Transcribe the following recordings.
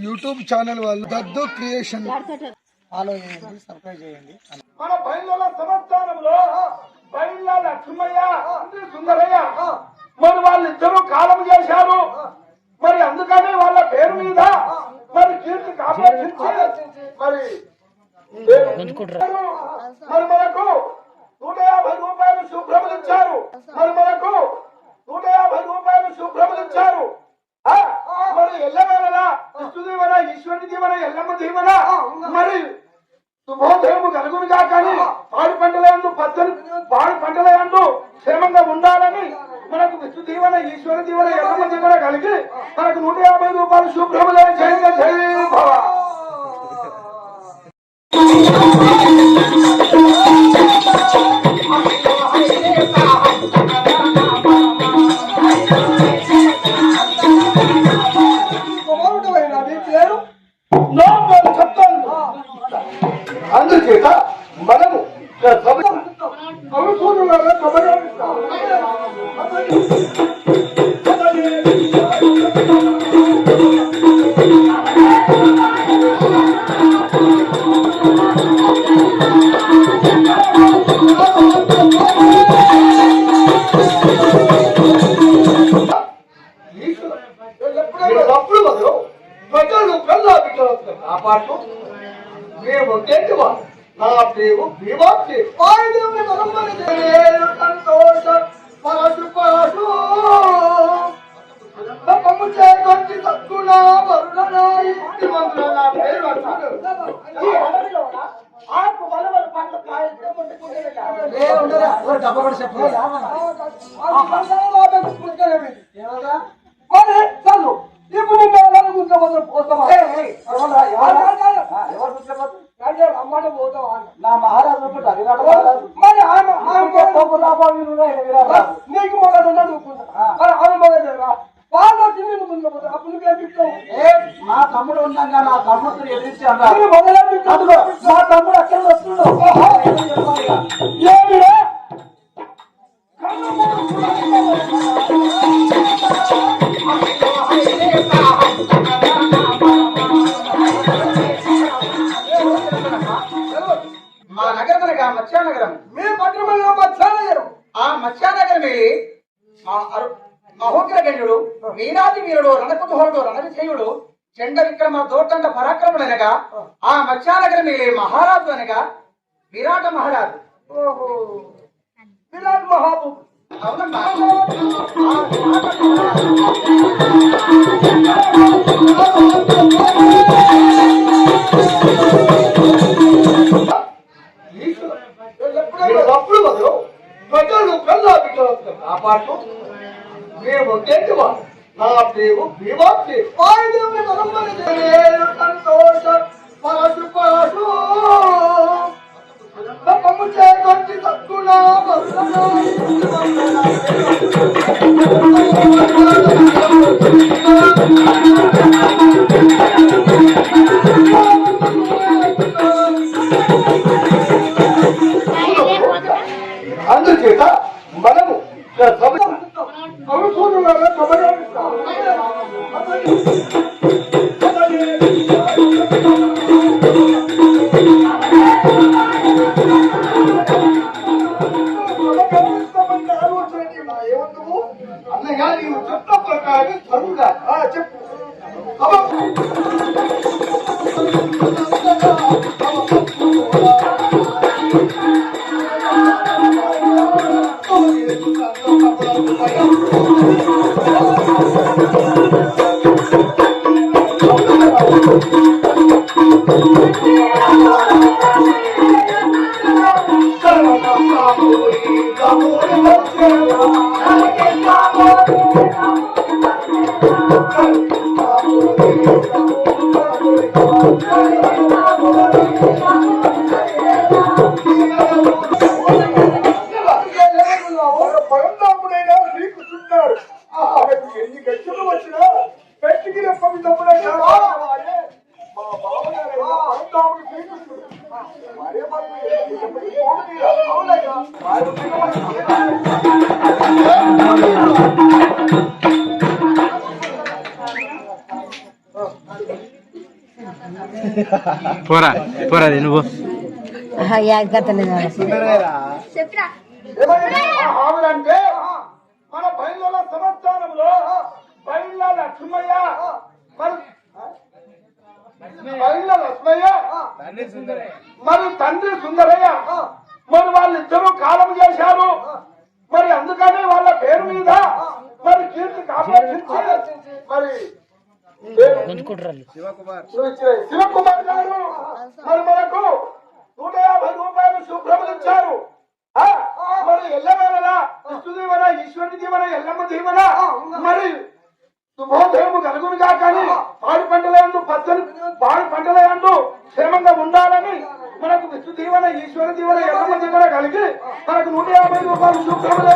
YouTube channel వాళ్ళు దద్దు creation follow చేయండి, subscribe చేయండి. మన బయలుల సంస్థానంలో బయలుల లక్ష్మయ్య సుందరయ్య మరి వాళ్ళిద్దరూ కాలం చేశారు. మరి అందుకని వాళ్ళ పేరు మీద మరి కీర్తి కాపాడించి మరి మరి మనకు 150 రూపాయలు శుభ్రములు ఇచ్చారు. మరి మనకు 150 రూపాయలు శుభ్రములు ఇచ్చారు. మరి ఎల్లవేళ విష్ణు దీవెన, ఈశ్వరుని దీవెన, ఎల్లమ్మ దీవెన మరి శుభోదయము కలుగునుగా. కానీ పాడి పంటలందు పాడి పంటలందు క్షేమంగా ఉండాలని మనకు విష్ణు దీవెన, ఈశ్వర దీవెన, ఎల్లమ్మ దీవెన కలిగి మనకు 150 రూపాయలు శుభ్రములు జయంగా జై భవ. అందుచేత మనము కాపాడు. మేము నా పేరు భీమాక్షి. సంతోషం పరశు పరశు తక్కువ వరుణనాయి నా పేరు అంటారు. నా మహారాజు మరి నీకు మొగడు నా తమ్ముడు ఉన్నాగా నా తమ్ముడు ఎదిరించి అన్నారు. నా తమ్ముడు అక్కడ వస్తున్నాడు. మా నగరం అనగా మత్స్యానగరం. మీ పట్టణంలో మత్స్యానగరం. ఆ మత్స్యానగరం వెళ్ళి మహోగ్ర గణ్యుడు, వీరాది వీరుడు, రణకుతుహుడు, రణవిజయుడు, చండ విక్రమ దోర్దండ పరాక్రముడు అనగా ఆ మత్స్యానగరం వెళ్ళి మహారాజు అనగా విరాట మహారాజు. విరాట్ మహాబు అవునమ్మా. కాపాడు. మేము నా పేరు భీమాక్షి. సంతోషం పరశు పరశు తక్కువ అందుచేత మనము అన్నయ్య నీవు చెప్ప ప్రకారం చదువుగా చెప్పు. పోరా పోరా నువ్వు ఆవులంటే మన బయలుల సంస్థానంలో బయళ్ళ లక్ష్మయ్య మరి బయళ్ళ లక్ష్మయ్య మరి తండ్రి సుందరయ్య మరి వాళ్ళిద్దరూ కాలం చేశారు. మరి అందుకని వాళ్ళ పేరు మీద మరి కీర్తి కాపాడించి మరి శివకుమార్ గారు మరి మనకు 150 రూపాయలు శుభ్రములు ఇచ్చారు. మరి ఎల్లవేళ విష్ణుదేవన ఈశ్వరుని దీవన ఎల్లమ్మ దీవన మరి శుభోదయము కలుగునుగా కానీ పాడి పంటలందు పచ్చని పాడి పంటలందు క్షేమంగా ఉండాలని మనకు విష్ణు దీవన ఈశ్వర దీవన ఎల్లమ్మ దీవన కలిగి మనకు 150 రూపాయలు శుభ్రములు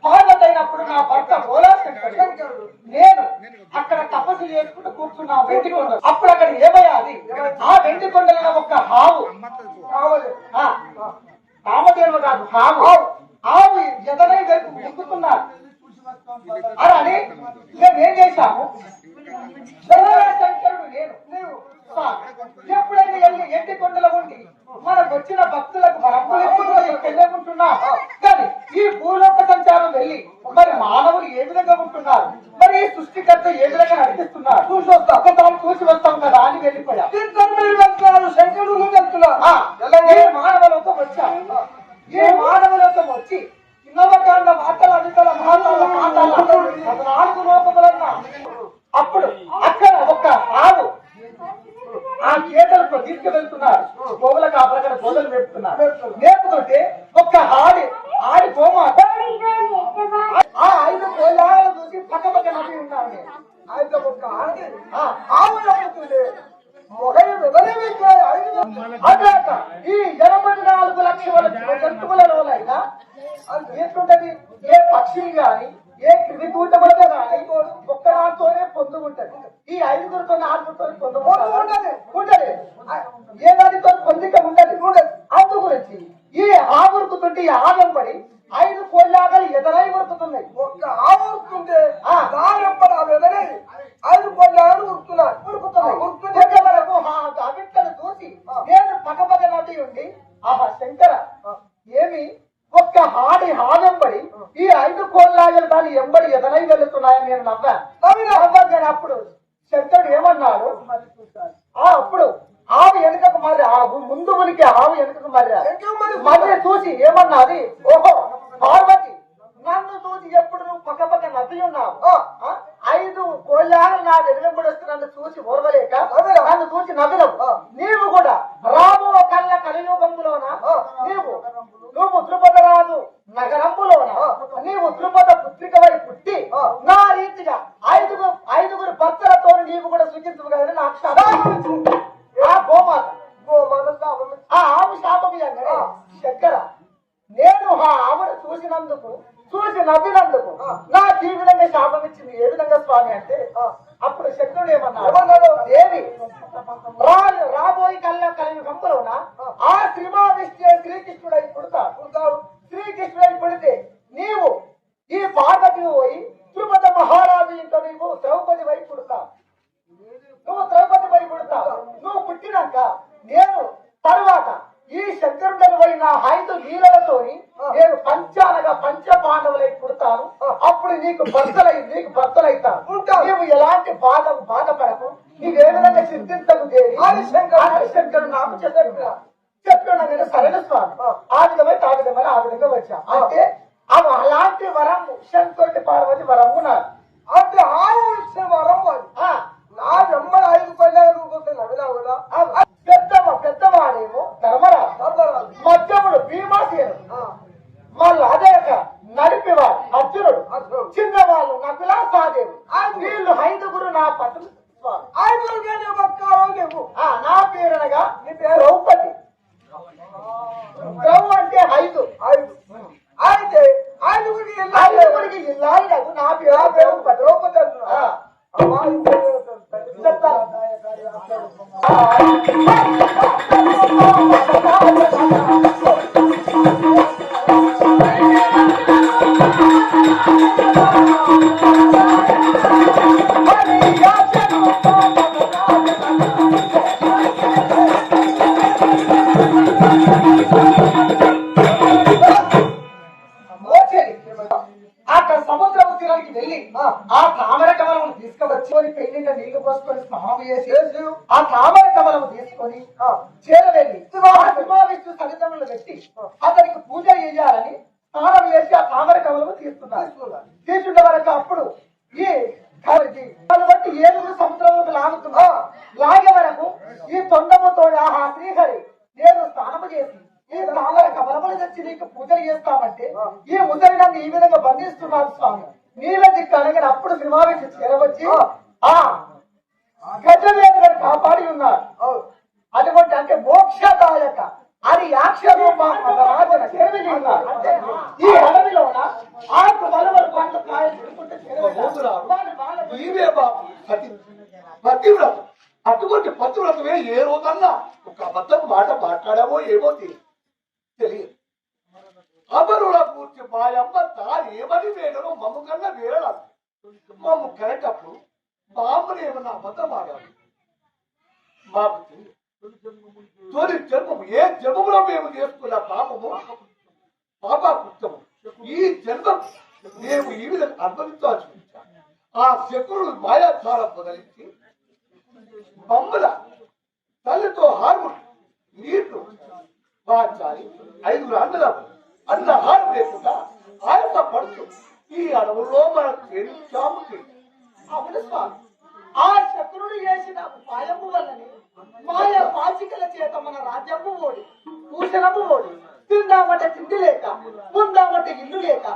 పార్వతైనప్పుడు నా భర్త నేను అక్కడ తపస్సు చేసుకుంటూ కూర్చున్నా వెండి కొండ. అప్పుడు అక్కడ ఏమయ్యాది ఆ వెండి కొండలో ఒక హావు కామదేవుడు కాదు హావు ఆవు ఎదనై వైపు ముక్కుతున్నారు. అని మేమేం చేశాము శంకరుడు నేను ఎప్పుడైనా వెళ్ళి ఎండి కొండల ఉండి మనకు వచ్చిన భక్తులకు వెళ్ళకుంటున్నాం. కానీ ఈ భూలోక సంచారం వెళ్ళి మరి మానవులు ఏ విధంగా ఉంటున్నారు, మరి ఈ సృష్టికర్త ఏ విధంగా నడిపిస్తున్నారు చూసి వస్తాం. ఒకసారి చూసి వస్తాం కదా అని వెళ్ళిపోయాం. శంకరుడు వెళ్తున్నారు. ఏ మానవులతో వచ్చాం, ఏ మానవులతో వచ్చి నవకాండ వార్తల అధికల మహాతాల మాతాల 14 లోపములన్నా అప్పుడు అక్కడ ఒక ఆవు ఆ గేదెలతో తీసుకువెళ్తున్నారు. గోవులకు ఆ ప్రకారం గోదలు మేపుతున్నారు. మేపుతుంటే ఒక్క ఆడి గోమ ఆ 5 కోలాలు చూసి పక్క పక్క నవ్వి ఉన్నారు. అయితే ఒక్క ఆవు నవ్వుతుంది. అదాక ఈ 84 లక్షల జంతువులలోనైనా ఏంటుంటది, ఏ పక్షి గాని ఏ క్రిమికూటములతో గాని ఒక్క నాతోనే పొందు ఉంటది. ఈ 5గురితో 4గురితో పొందు ఉంటది. ఏ దానితో పొందిక ఉండదు. అందు గురించి ఈ ఆవురుకుతుంటే ఆనం పడి 5 కోళ్ళాగలు ఎదరై ఉరుకుతున్నాయి. ఒక్క ఆవు ఉరుకుతుంటే దానెప్పటి ఆ ఎదరై 5 కోళ్ళాగలు ఉరుకుతున్నాయి. వరకు అవిట్టలు చూసి నేను పక్కపక్క నటి ఉండి ఆహా శంకర ఏమి ఒక్క హానం పడి ఈ 5 కోళ్ళాగలు దాని ఎంబడి ఎదరై చెల్లుతున్నాయని నేను నవ్వాను. అప్పుడు శంకరుడు ఏమన్నాడు, అప్పుడు ఆవు వెనుకకు మరి ముందు ఉనికి ఆవు వెనుకకు మర్రి చూసి ఏమన్నది, ఓహో పార్వతి నన్ను చూసి ఎప్పుడు నువ్వు పక్క పక్క నవ్వి ఉన్నావు, 5 కోళ్ళాలు నా వెనుకబడి వస్తే నన్ను చూసి ఓర్వలేక నన్ను చూసి నవ్వినవు. నీవు కూడా రాబో కళ్ళ కలియుగంలోన నువ్వు ద్రుపదరాజు నగరంబులోన నీవు ద్రుపద పుత్రికవై పుట్టి నా రీతిగా ఐదుగురు భర్తలతో నీవు కూడా సుఖించవు కదని నాకు శాపం. ఆ గోమాత ఆ ఆవు శాపం శంకర, నేను ఆ ఆవును చూసి నవ్వినందుకు నాకు ఈ విధంగా శాపం ఇచ్చింది ఏ విధంగా స్వామి అంటే, అప్పుడు శంకరుడు ఏమన్నాడు, దేవి రాబోయి కలియుగంలోన ఆ శ్రీకృష్ణుడై పుడతాడు. శ్రీకృష్ణుడై పుడితే నీవు ఈ పార్వతి పోయి తిరుపతి మహారాజు ఇంట్లో నీవు ద్రౌపది వై పుడతావు. నువ్వు పుట్టినాక నేను తరువాత ఈ శంకరుడని పోయిన 5 లీలలతోని నేను పంచ పాండవులై పుడతాను. అప్పుడు నీకు భర్తలైతాను. నీవు ఎలాంటి బాధపడకు, నీవే విధంగా చింతించకు దేవి శంకరుడు నాకు చెప్పాడు. నేను సరైన స్వామి ఆ విధంగా వచ్చా. అంటే అవి అలాంటి వరం శంకరుడి పార్వతి వరము నాకు. అంటే ఆవు ఇచ్చే వరం నా జన్మ 5 పల్లెలు నవ్వినావు కదా. పెద్దవాడేమో ధర్మరాజు, మధ్యముడు భీమాసేనుడు, మళ్ళీ అదే నడిపివాడు అర్జునుడు, చిన్నవాళ్ళు నకులా సహదేవుడు. వీళ్ళు 5గురు నా పత్రులు. నా పేరునగా ద్రౌపది. ద్రౌ అంటే 5. అయితే 5గురికి ఇల్లాలి నాకు. నా పేరు ద్రౌపది. అక్కడ సముద్రం తీరానికి వెళ్ళి ఆ తామర కమలము తీసుకువచ్చి పెళ్లింట నీళ్లు పోసుకొని స్నానం చేసి ఆ తామర కమలము తీసుకొని చేరవెళ్ళి విష్ణు సన్నిధానంలో పెట్టి అతనికి పూజ చేయాలని స్నానం చేసి ఆ తామర కమలము తీసుకున్న వరకు అప్పుడు ఈ బట్టి 7 సముద్రంలోకి లాగే వరకు ఈ తొండముతో ఆహా శ్రీహరి నేను స్నానము చేసి ఈ తామర కమలములు తెచ్చి నీకు పూజలు చేస్తామంటే ఈ ముద్దని నన్ను ఈ విధంగా బంధిస్తున్నాను స్వామి. నీళ్ళ దిక్కు అనగానే అప్పుడు శ్రీమావిష్ణు చేరవచ్చి ఆ గజవేదులను కాపాడి ఉన్నాడు. అటువంటి అంటే మోక్షదాయక అది యాక్షరూపాజన చేరవి ఉన్నారు. ఈ అడవిలోన 6 బలవలు పండ్లు కాయలు తిరుగుతుంటే పతివ్రత. అటువంటి పతివ్రతమే ఏ రోజన్నా ఒక అబద్ధం మాట మాట్లాడామో ఏమో తెలియదు. అమరుల పూర్తి మా అమ్మ తాను ఏమని వేడనో మమ్ము కన్నా వేరడాలి. మమ్ము కరెక్టప్పుడు మా అమ్మని ఏమన్నా అబద్ధం ఆడాలి. మాకు తొలి జన్మము ఏ జన్మలో మేము చేసుకున్న పాపము పాపకృత్యము ఈ జన్మం మేము ఈ విధంగా అనుభవించాల్సి వచ్చాం. ఆ శకురుడు మాయాచారం పొదలించి బొమ్మల తల్లితో హార్ముడు నీళ్లు మార్చాలి. 5 అన్నదమ్ములు అన్న హారం లేకుండా ఆయన పడుతూ ఈ అడవుల్లో మనం తేలించాము. అవును స్వామి, ఆ శత్రుడు చేసిన ఉపాయము వల్లని మాయ పాచికల చేత మన రాజ్యము ఓడి భూషణము ఓడి తిందామంటే తిండి లేక ముందామంటే ఇల్లు లేక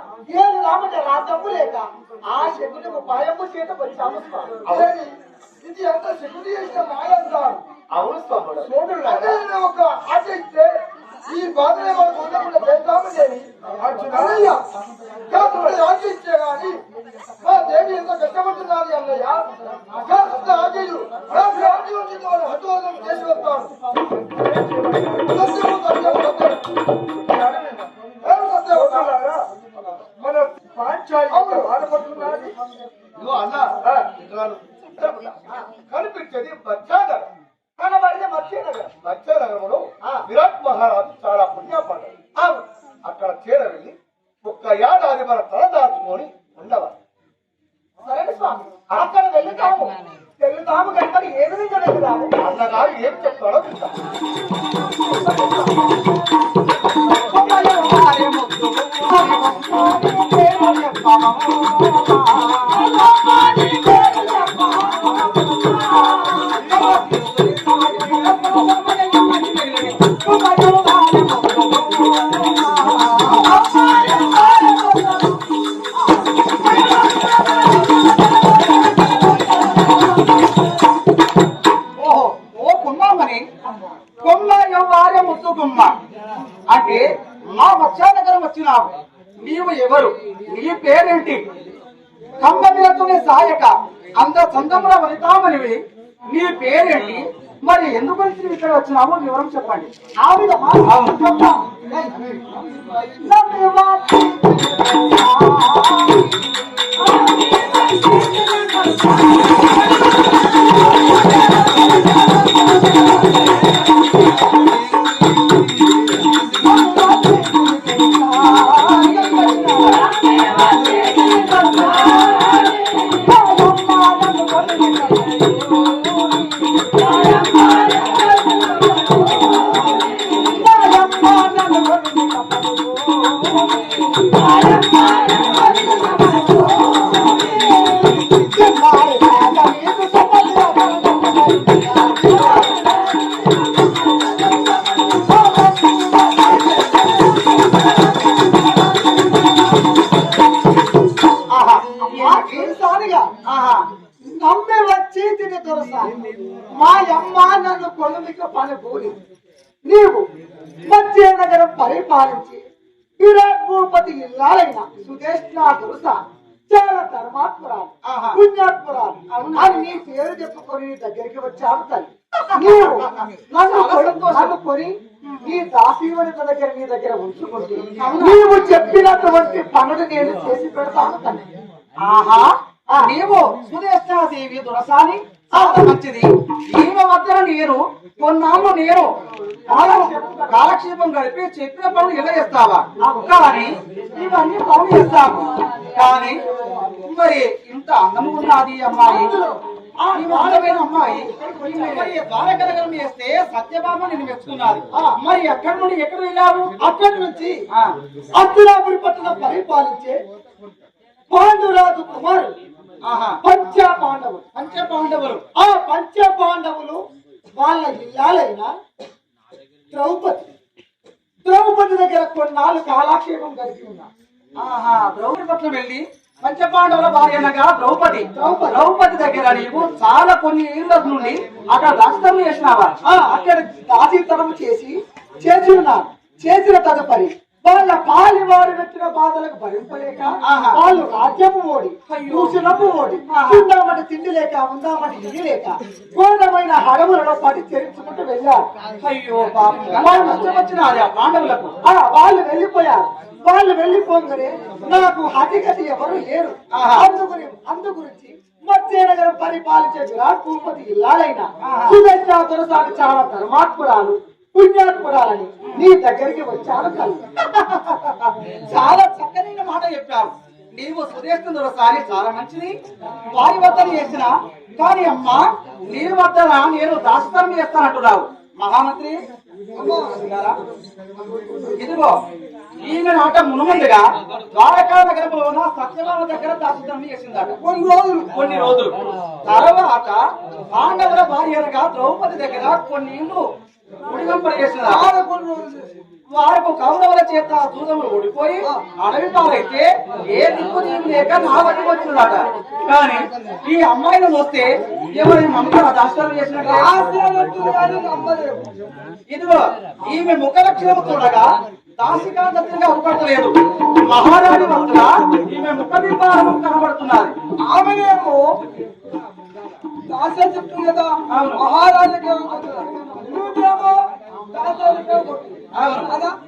ఏడు రామంటే రాజ్యము లేక ఆ శకుని ఉపాయము చేత వచ్చాము స్వామి. ఇది అంతా శకుని చేసిన మాయ అంటారు. అవును స్వాముడు. చూడండి ఒక ఆట ఇస్తే ఈ బాధనే మనకు ఉండకుండా చేస్తాము. దేవి అర్జునయ్య ఆట ఇచ్చే గాని మా దేవి ఎంత కష్టపడుతున్నది అన్నయ్య. ఆటలు హఠోదం చేసి వస్తాడు. మన పాంచాలి బాధపడుతున్నది కనిపించేది మధ్యాహ్నం. కనబడితే మధ్యాహ్నంలో విరాట్ మహారాజు చాలా పుణ్యపడ్డాడు. అక్కడ చేరవెళ్ళి 1 ఏడాది మన తల దాచుకొని ఉండవాలి. అక్కడ వెళ్తాము కానీ మరి ఏ విధంగా వెళ్తాము అన్నగారు ఏం చెప్తాడో చూద్దాం. అంటే మా మత్స్యానగరం వచ్చినావు. నీవు ఎవరు? నీ పేరేంటి? కమ్మనిలతోనే సాయక అంత చందముల వనితామనివి. నీ పేరేంటి? మరి ఎందుకు ఇక్కడ వచ్చినావో వివరం చెప్పండి. నమ్మి వచ్చి తిని దొరసాని మా అమ్మ నన్ను కొలుమిక పనిపోయి నీవు మధ్య నగరం పరిపాలించి విరాట్ భూపతి ఇల్లాలైన సుదేష్ణ దొరస చాలా ధర్మాత్మరాలు పుణ్యాత్మరాలు అని నీ పేరు చెప్పుకొని నీ దగ్గరికి వచ్చాను తల్లి. నీవు నన్ను కొని నీ దాసీవనిత దగ్గర నీ దగ్గర ఉంచుకుంటే నీవు చెప్పినటువంటి పనులు నేను చేసి పెడతాను తల్లి. ఆహా, నీవు సుదేష్ణాదేవి దురసాని చాలా మంచిది. ఈమె వద్దన నేను కొన్నాళ్ళు నేను కాలక్షేపం గడిపి చెప్పిన పనులు ఎలా చేస్తావా? కానీ ఇవన్నీ పనులు చేస్తాము. కానీ మరి ఇంత అందము ఉన్నది అమ్మాయి, అందమైన అమ్మాయి ద్వారకనగరం చేస్తే సత్యభామ నేను మెచ్చుకున్నది. మరి ఎక్కడి నుండి ఎక్కడ వెళ్ళావు? అక్కడి నుంచి అత్తురాపురి పట్టణం పరిపాలించే పాండురాజు కుమారు పంచపాండవులు ఆ పంచపాండవులు వాళ్ళ ఇల్లాలైన ద్రౌపది దగ్గర కొన్నాళ్ళు కాలాక్షేపం కలిగి ఉన్నా. ద్రౌపది పట్ల వెళ్ళి పంచపాండవుల భార్య అనగా ద్రౌపది దగ్గర నీవు చాలా కొన్ని ఏళ్ళ నుండి అక్కడ దాస్తరం చేసినావా? అక్కడ దాసీతనం చేసి ఉన్నారు. చేసిన తదుపరి వాళ్ళ పాలి వారు పెట్టిన బాధలకు భరింపలేక వాళ్ళు రాజ్యము ఓడి దూషణము ఓడి ఉందామని తిండి లేక ఉందామని ఇల్లు లేక ఘోరమైన హడములలో పడి తెరించుకుంటూ వెళ్ళారు. అయ్యో వచ్చిన పాండవులకు వాళ్ళు వెళ్ళిపోయారు. వాళ్ళు వెళ్ళిపోగానే నాకు హతిగతి ఎవరు లేరు. అందు గురించి మధ్యనగరం పరిపాలించే విరాట్ భూపతి ఇల్లాలైన సుదేష్ణ దొరసాని చాలా ధర్మాత్మురాలు పుణ్యాత్మురాలని నీ దగ్గరికి వచ్చాను తల్లి. చాలా చక్కనైన మాట చెప్పావు. నీవు సుదేష్ణ దొరసాని చాలా మంచిది. వారి వద్దన చేసిన కానీ అమ్మా నీ వద్దన నేను దాస్తరం చేస్తానంటున్నావు. మహామంత్రి ఇదిగో ఈయన నాట మునుమందుగా ద్వారకా నగరంలోన సత్యభామ దగ్గర దాస్తరం చేసిందట కొన్ని రోజులు. తర్వాత పాండవుల భార్యగా ద్రౌపది దగ్గర కొన్ని ఇల్లు వారికి కౌరవుల చేత దూరములు ఓడిపోయి అడవి పాలైతే ఏ దిక్కు నీకు లేక నా వరకు వచ్చిందట. కానీ ఈ అమ్మాయిని వస్తే ఎవరిని నమ్మకం దాస్తం చేసినట్టు ఇదిగో ఈమె ముఖ లక్షణము చూడగా దాసికాంతగా అవపడలేదు. మహారాణి వల్ల ఈమె ముఖ నిర్మాణం కనబడుతున్నది. ఆమెనేమో దాసే చెప్తుంది కదా మహారాజుకి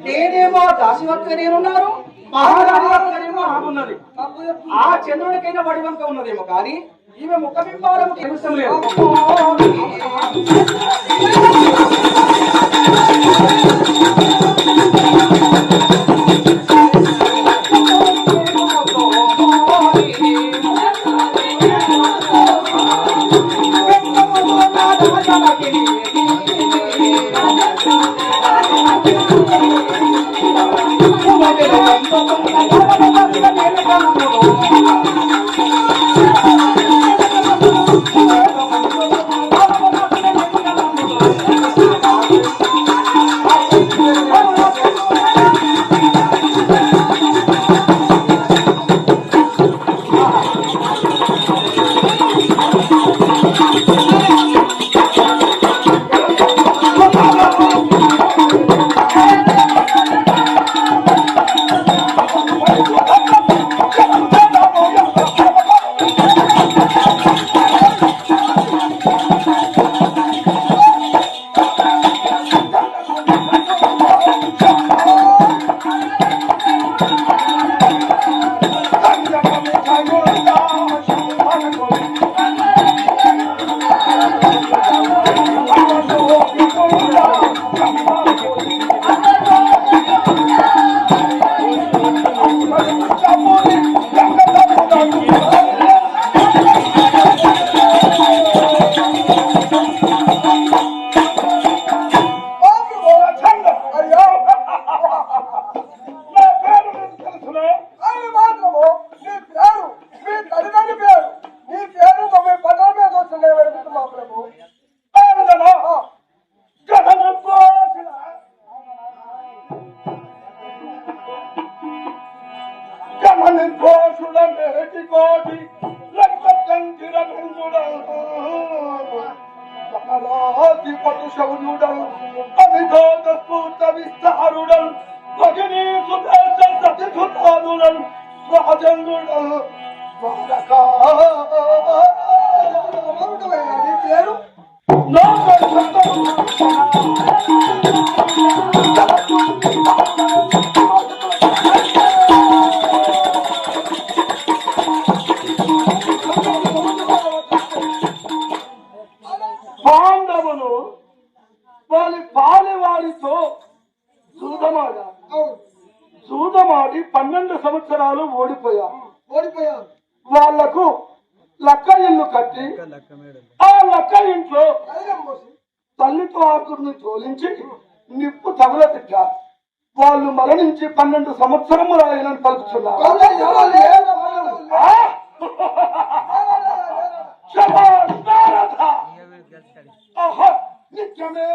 నేనేమో దాసివత్తుగా నేనున్నారు, మహారాణి వత్తనేమో ఆగున్నది. ఆ చంద్రునికైనా వడివంక ఉన్నదేమో కానీ ఈమె ముఖ బింబాలకు తెలుసం లేదు. శౌర్యుడల్ అమితోత స్ఫూర్త విస్తారుడల్ భగినీ సుదేశ సతిసుతారుడల్ రాజంగుడల్ ద్వారకా పేరు పాండవులు వారితో జూదమాడి 12 సంవత్సరాలు ఓడిపోయారు. వాళ్లకు లక్క ఇల్లు కట్టి ఆ లక్క ఇంట్లో తల్లితో ఆకుర్ని తోలించి నిప్పు తగులతిట్టారు. వాళ్ళు మరణించి 12 సంవత్సరములు ఆయనను పలుకుతున్నారు. నిత్యమే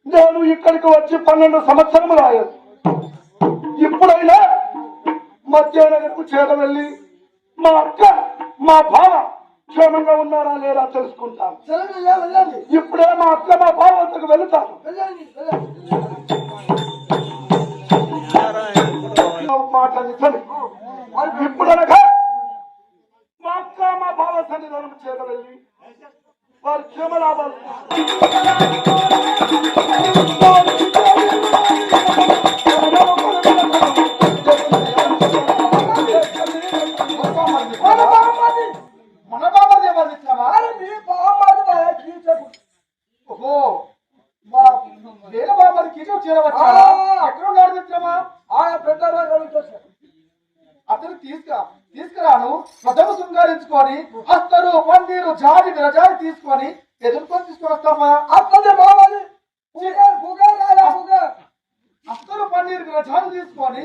నేను ఇక్కడికి వచ్చి 12 సంవత్సరములు అయ్యాను. ఇప్పుడైనా మధ్యాహ్నకు చేరవెళ్ళి మా అక్క మా బావ క్షేమంగా ఉన్నారా లేరా తెలుసుకుంటాను. ఇప్పుడే మా అక్క మా బావ వద్దకు వెళుతాను. మాట్లాడి ఇప్పుడనగా మా అక్క మా బావ సన్నిధానం చేరవెళ్ళి వారి క్షేమలాభాలు మన బాబాది ఎవరిస్తావా? మీ బాబాది ఓహో మా వేరే బాబాది కీచు చేరవచ్చా? ఎక్కడ ఉన్నాడు మిత్రమా? ఆయన పెద్ద అతను తీసుకురాను ప్రథమ శృంగారించుకొని అత్తరు పన్నీరు జాడి రజాయి తీసుకొని ఎదుర్కొని తీసుకొని వస్తామా? అత్తది బాబాది అత్తరు పన్నీరు రజాలు తీసుకొని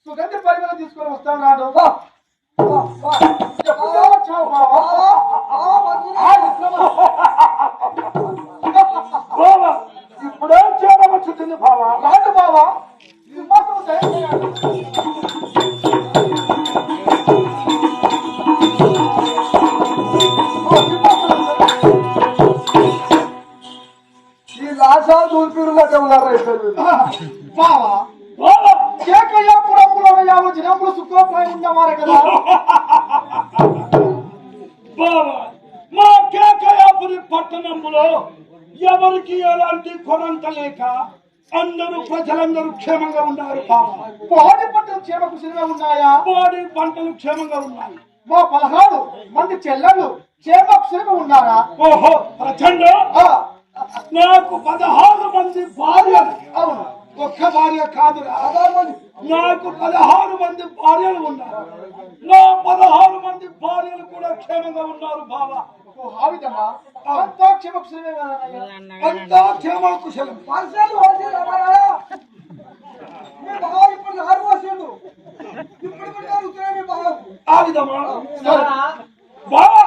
సుగంధ పరిమళం తీసుకొని వస్తాం నాడు. ఇప్పుడే చేరవచ్చుతుంది బావా. రాదు బావా, ఈ లాసాలు దూల్పీరుగా ఉన్నారు బావా. కేకయ్యాపురంలో జినపులు సుఖోపాయ ఉన్నవారే కదా బావా. మా కేకయాపురి పట్టణంలో ఎవరికి ఎలాంటి కొరంత లేక ప్రజలందరూ క్షేమంగా ఉన్నారు బావా. పాడి పంటలు క్షేమకు సినిమా ఉన్నాయా? పాడి పంటలు క్షేమంగా ఉన్నాయి. మా 14 మంది చెల్లెళ్ళు క్షేమకు సినిమా ఉన్నారా? ఓహో ప్రచండ, నాకు 16 మంది భార్యలు. అవును, ఒక్క భార్య కాదురా, నాకు 16 మంది భార్యలు ఉన్నారు. నా 16 మంది భార్యలు కూడా క్షేమంగా ఉన్నారు బావా. ఆ విధమా అంతా క్షేమకు సినిమా, అంతా క్షేమ కుశలం. ఆ విధమా బావా.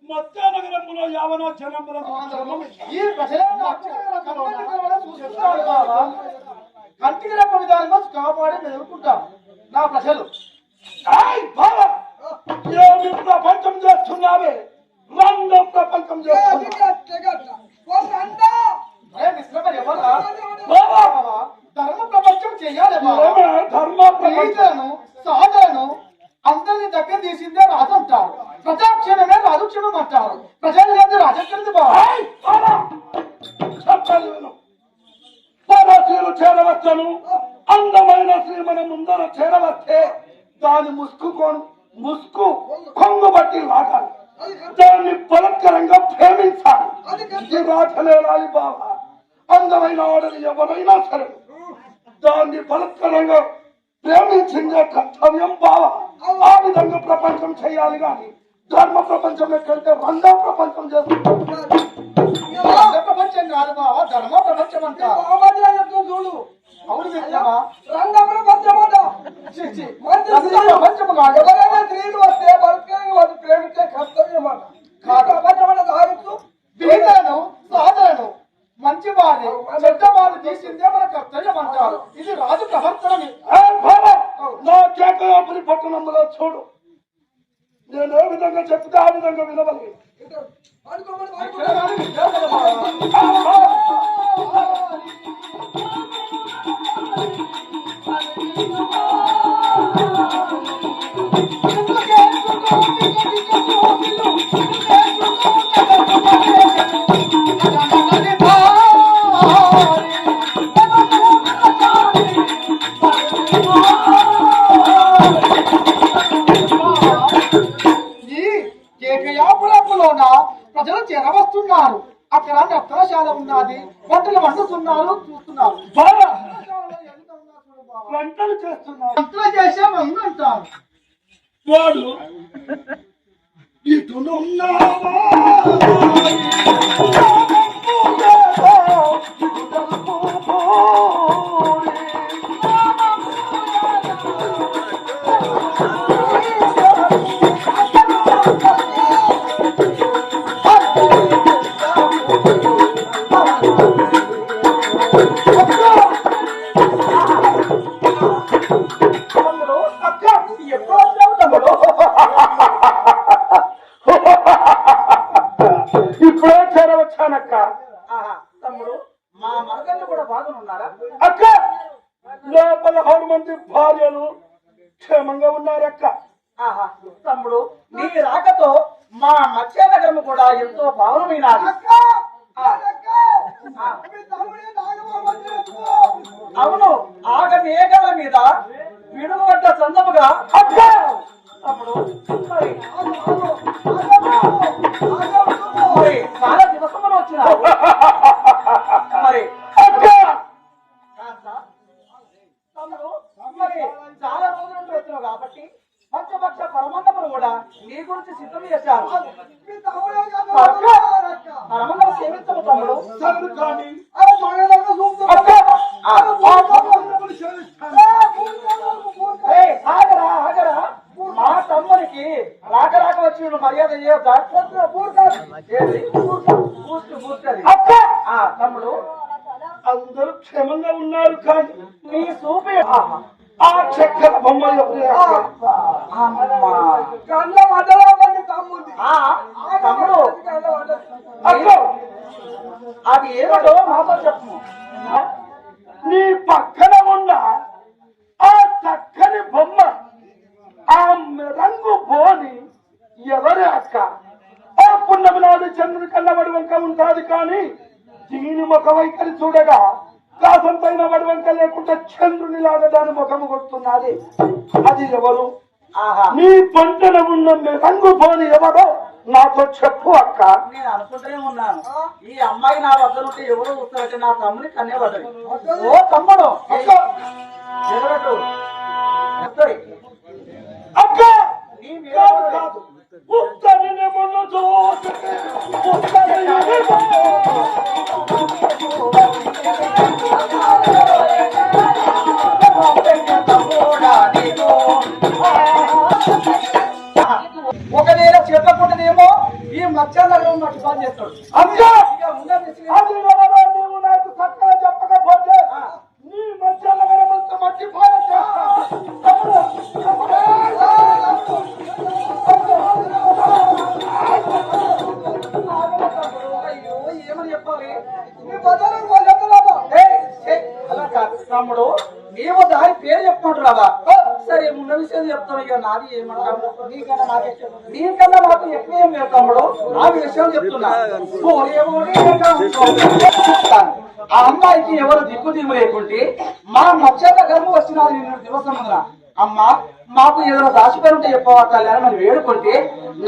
మధ్యానగరంలో యావనో జనంలో ఈ కంటికి రెప్ప విధానంగా కాపాడి ఎదుర్కొంటాం నా ప్రజలు. ఏమి ప్రపంచం చేస్తున్నావే? రంగ ప్రపంచం ధర్మ ప్రపంచం చెయ్యాలి. ధర్మ ప్రపంచను సహజను అందరినీ దగ్గర తీసిందే రాజు అంటారు. ప్రజాక్షేమమే రాజుక్షేమం అంటారు. ప్రజలు లేదు రాజక్షేమది పరశీలు చేరవచ్చను. అందమైన శ్రీ మన ముందర చేరవచ్చే దాని ముసుకు కొంగు బట్టి లాగాలి. దాన్ని బలత్కరంగా ప్రేమించాలి. రాజలేలాలి బాబా. అందమైన ఆడని ఎవరైనా సరే దాన్ని బలత్కరంగా ప్రేమించిందే కర్తవ్యం బావ. ఆ విధంగా ప్రపంచం చేయాలి కానీ ధర్మ ప్రపంచం ఎక్కడితే రంగ ప్రపంచం చేస్తుంది. ప్రపంచం కాదు బావా, ధర్మ ప్రపంచం అంటారు చూడు. అవును మిత్రమా, రంగ ప్రపంచం ప్రపంచం కాదు. ఎవరైనా స్త్రీలు వస్తే భర్తగా వాళ్ళు ప్రేమించే కర్తవ్యం అన్న. ప్రపంచం అన్న దారిస్తూ బీదలను సాధలను మంచి వారిని చెడ్డ వారిని తీసిందే మన కర్తవ్యం అంటారు. ఇది రాజు ప్రవర్తనని. నా కేకయాపురి పట్టణంలో చూడు, నేను ఏ విధంగా చెప్తే ఆ విధంగా వినవాలి. ప్రజలు చేరవస్తున్నారు. అక్కడ నర్తనశాల ఉన్నది, వంటలు వండుతున్నారు చూస్తున్నారు. వంటలు చేస్తున్నారు, వంటలు చేసే మందు అంటారు. వాడు ఇటునున్నావా ఇప్పుడే చేరవచ్చానక్క. తమ్ముడు, మా మరదళ్ళు కూడా బాగున్నారా అక్క? లోపల 16 మంది భార్యలు క్షేమంగా ఉన్నారక్క. తమ్ముడు, నీ రాకతో మా మత్స్యనగరం కూడా ఎంతో పావనమైనది. అవును, ఆగ మేఘాల మీద విడువడ్డ చందముగా తమ్ముడు మరి చాలా దివసములు వచ్చినారు. మరి తమ్ముడు మరి చాలా రోజుల నుండి వచ్చినావు కాబట్టి పంచపక్ష పరమందములు కూడా నీ గురించి సిద్ధం చేశారు. పరమందం సేవించము తమ్ముడు. ఆగరా ఆగరా, మా తమ్మునికి రాక రాక వచ్చి మర్యాద తమ్ముడు. అందరూ క్షేమంగా ఉన్నారు కానీ నీ చూపి ఆ చక్కెర బొమ్మ తమ్ముడు అది ఏమిటో మాతో చెప్పు. నీ పక్కన ఉన్న ఆ చక్కని బొమ్మ, ఆ రంగు బోని ఎవరి అక్క? ఆ పున్నమి నాడు చంద్రుడి కన్నబడి వంక ఉంటాది కానీ దీని ముఖ వైఖరి చూడగా కాసంతైన వడి వంక లేకుండా చంద్రుని లాగా దాని ముఖము కొడుతున్నది. అది ఎవరు? నీ పంటన ఉన్న రంగు బోని ఎవరో నాతో చెప్పు అక్క. నేను అనుకుంటూనే ఉన్నాను, ఈ అమ్మాయి నా వద్ద నుండి ఎవరు చూస్తారంటే నా తమ్ముని కన్యవద్దని. ఓ తమ్ముడు అక్క కాదు, ఉత్తరిని మొన్న చూసి ఒకవేళ చెప్పకుండానేమో ఈ మత్స్యనగరం మట్టి పని చేస్తాడు. నువ్వు నాకు చక్కగా చెప్పకపోతే నీ మత్స్యనగరం అంతా మట్టి పాలు ఏమని చెప్పాలి? అలా కాదు తమ్ముడు, మేము దాని పేరు చెప్పుకుంటున్నావా? సరే, ఉన్న విషయం చెప్తాను. ఇక నాది ఏమంటాము, నీకన్నా నాకు ఎక్కువ ఏం లేదు తమ్ముడు. ఆ విషయం చెప్తున్నా. ఆ అమ్మాయికి ఎవరు దిక్కు దిమ్ము లేకుంటే మా మత్స్యత గర్భం వచ్చినది నిన్న దివసం అమ్మ మాకు ఏదైనా దాచిపోయి ఉంటే చెప్పవా తల్లి అని మనం వేడుకుంటే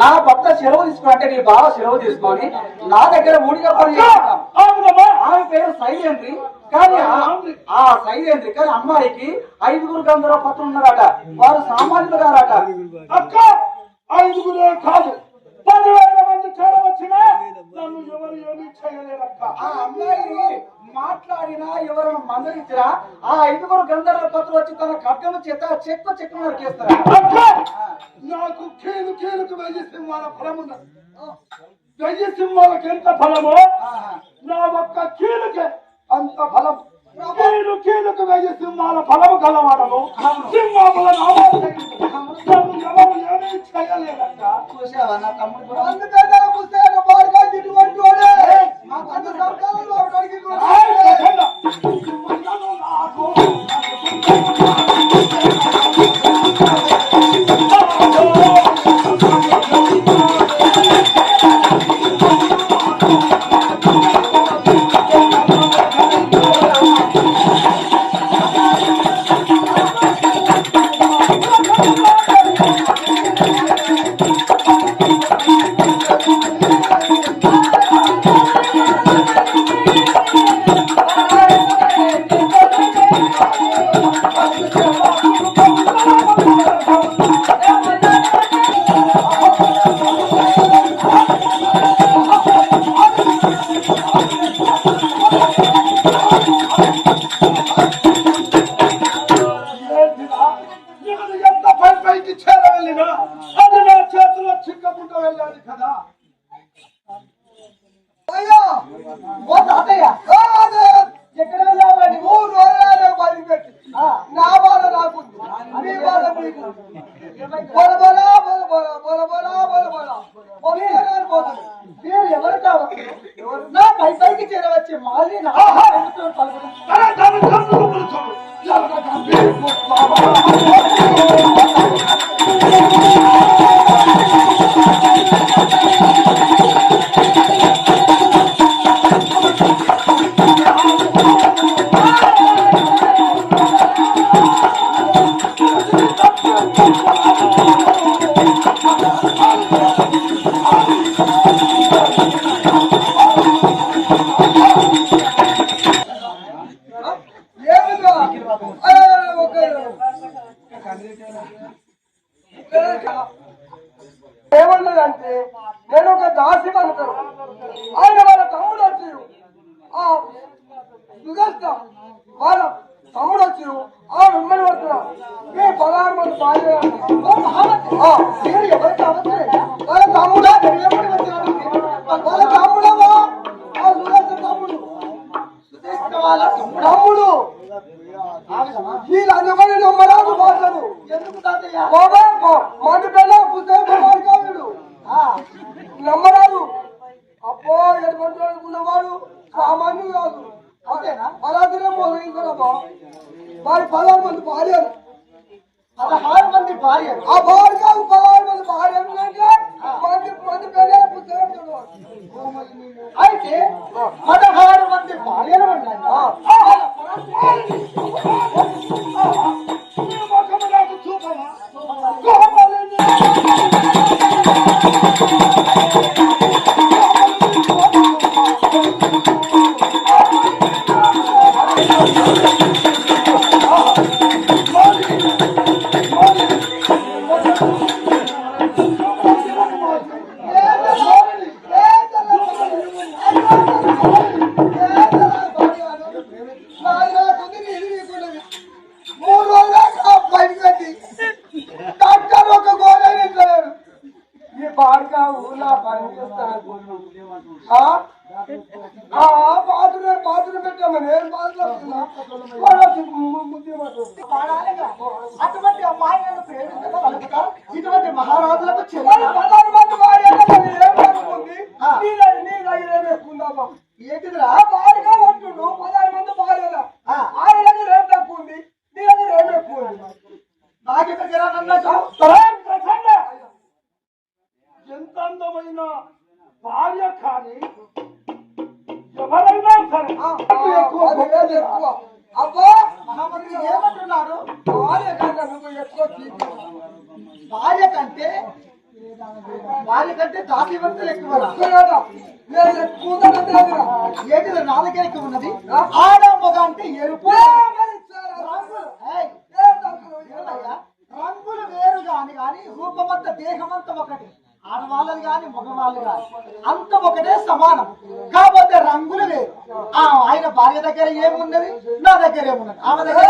నా భర్త సెలవు తీసుకుని అంటే నీ బావ సెలవు తీసుకొని నా దగ్గర ఊడిగా పని చేస్తాం. ఆమె పేరు సైలేంద్రి. కానీ ఆ సైలేంద్రి కానీ అమ్మాయికి 5 గంధర్వ పత్రులు ఉన్నారట. వారు సామాన్యులు గారట. అక్క 5 కాదు 10,000 మంది చేరవచ్చినా నన్ను ఎవరు ఏమీ చేయలేరక్క. ఆ అమ్మాయిని మాట్లాడినా ఎవరైనా మందలించినా ఆ 5 గంధర్వ పత్రులు వచ్చి తన ఖడ్గము చేత చెక్కు నరికేస్తారు. అక్క నాకు కీలుకు 1000 సింహాల ఫలం ఉన్నది. 1000 సింహాలకు ఎంత ఫలమో నా ఒక్క కీలుకే అంత ఫలం. కీలుకు 1000 సింహాల ఫలము కలవాడము సింహాముల నామాలు ఎవరు ఏమీ చేయలేదక్క. చూసావా నా తమ్ముడు కూడా అందుకనే పుస్తకాలు బాగా ఇటువంటి వాడే మాకు అంత సంతానంలో ఒకడికి పైకి చేరవచ్చే మాలి ఏమన్నదంటే నేను ఒక దాసి అంటారు. ఆయన వాళ్ళ తమ్ముడు వచ్చారు. ఆ సుదర్శ వాళ్ళ తమ్ముడు వచ్చారు. ఆ మిమ్మల్ని పడుతున్నారు. మీ 16 మంది భార్య ఎవరికి అవసరం వాళ్ళ తమ్ముడా తెలియబడి వచ్చినాడు. వాళ్ళ తమ్ముడమా ఆ సుదర్శ తమ్ముడు వాళ్ళ తమ్ముడు వీళ్ళందరూ నమ్మరాదు బాధలు ఎందుకు మంది పిల్ల పుస్తకాలు నమ్మరాదు. అబ్బో ఎటువంటి ఉన్నవాడు సామాన్యుడు కాదు. అంతేనా పరాదినే మొదలైందమ్మా. వారి 16 మంది భార్యలు 16 మంది భార్యలు ఆ భార్య కాదు 16 మంది భార్యలు మంది పిల్ల పుస్తకం చదవాలి. అయితే 16 మంది భార్యలు ఉన్నాయి. బాత్రూమ్ పెట్టామని అటువంటి అమ్మాయిలను ప్రేమించగలుగుతా ఇటువంటి మహారాజులకు ఏంటిదిరా భార్యగా ఉంటుండు 16 మంది భార్యగా ఆయన రేపు తక్కువ ఉంది నీ దగ్గర ఏం ఎక్కువ ఉంది. నాకెక్కడికి రానన్నా ఎంత అందమైన భార్య కానీ ఎవరైనా సరే ఎక్కువ అబ్బా ఏమంటున్నారు భార్య కంటే వాళ్ళకంటే దాసి వంతులు ఎక్కువ నేను ఎక్కువ ఏంటిది నాలుగే ఎక్కువ ఉన్నది ఆడ మగ అంటే ఎరుపు రంగులు వేరు కానీ రూపమంతా దేహమంతా ఒకటి ఆడవాళ్ళది కానీ మగవాళ్ళు కానీ అంత ఒకటే సమానం కాకపోతే రంగులు వేరు ఆయన భార్య దగ్గర ఏమున్నది నా దగ్గర ఏమున్నది ఆమె దగ్గర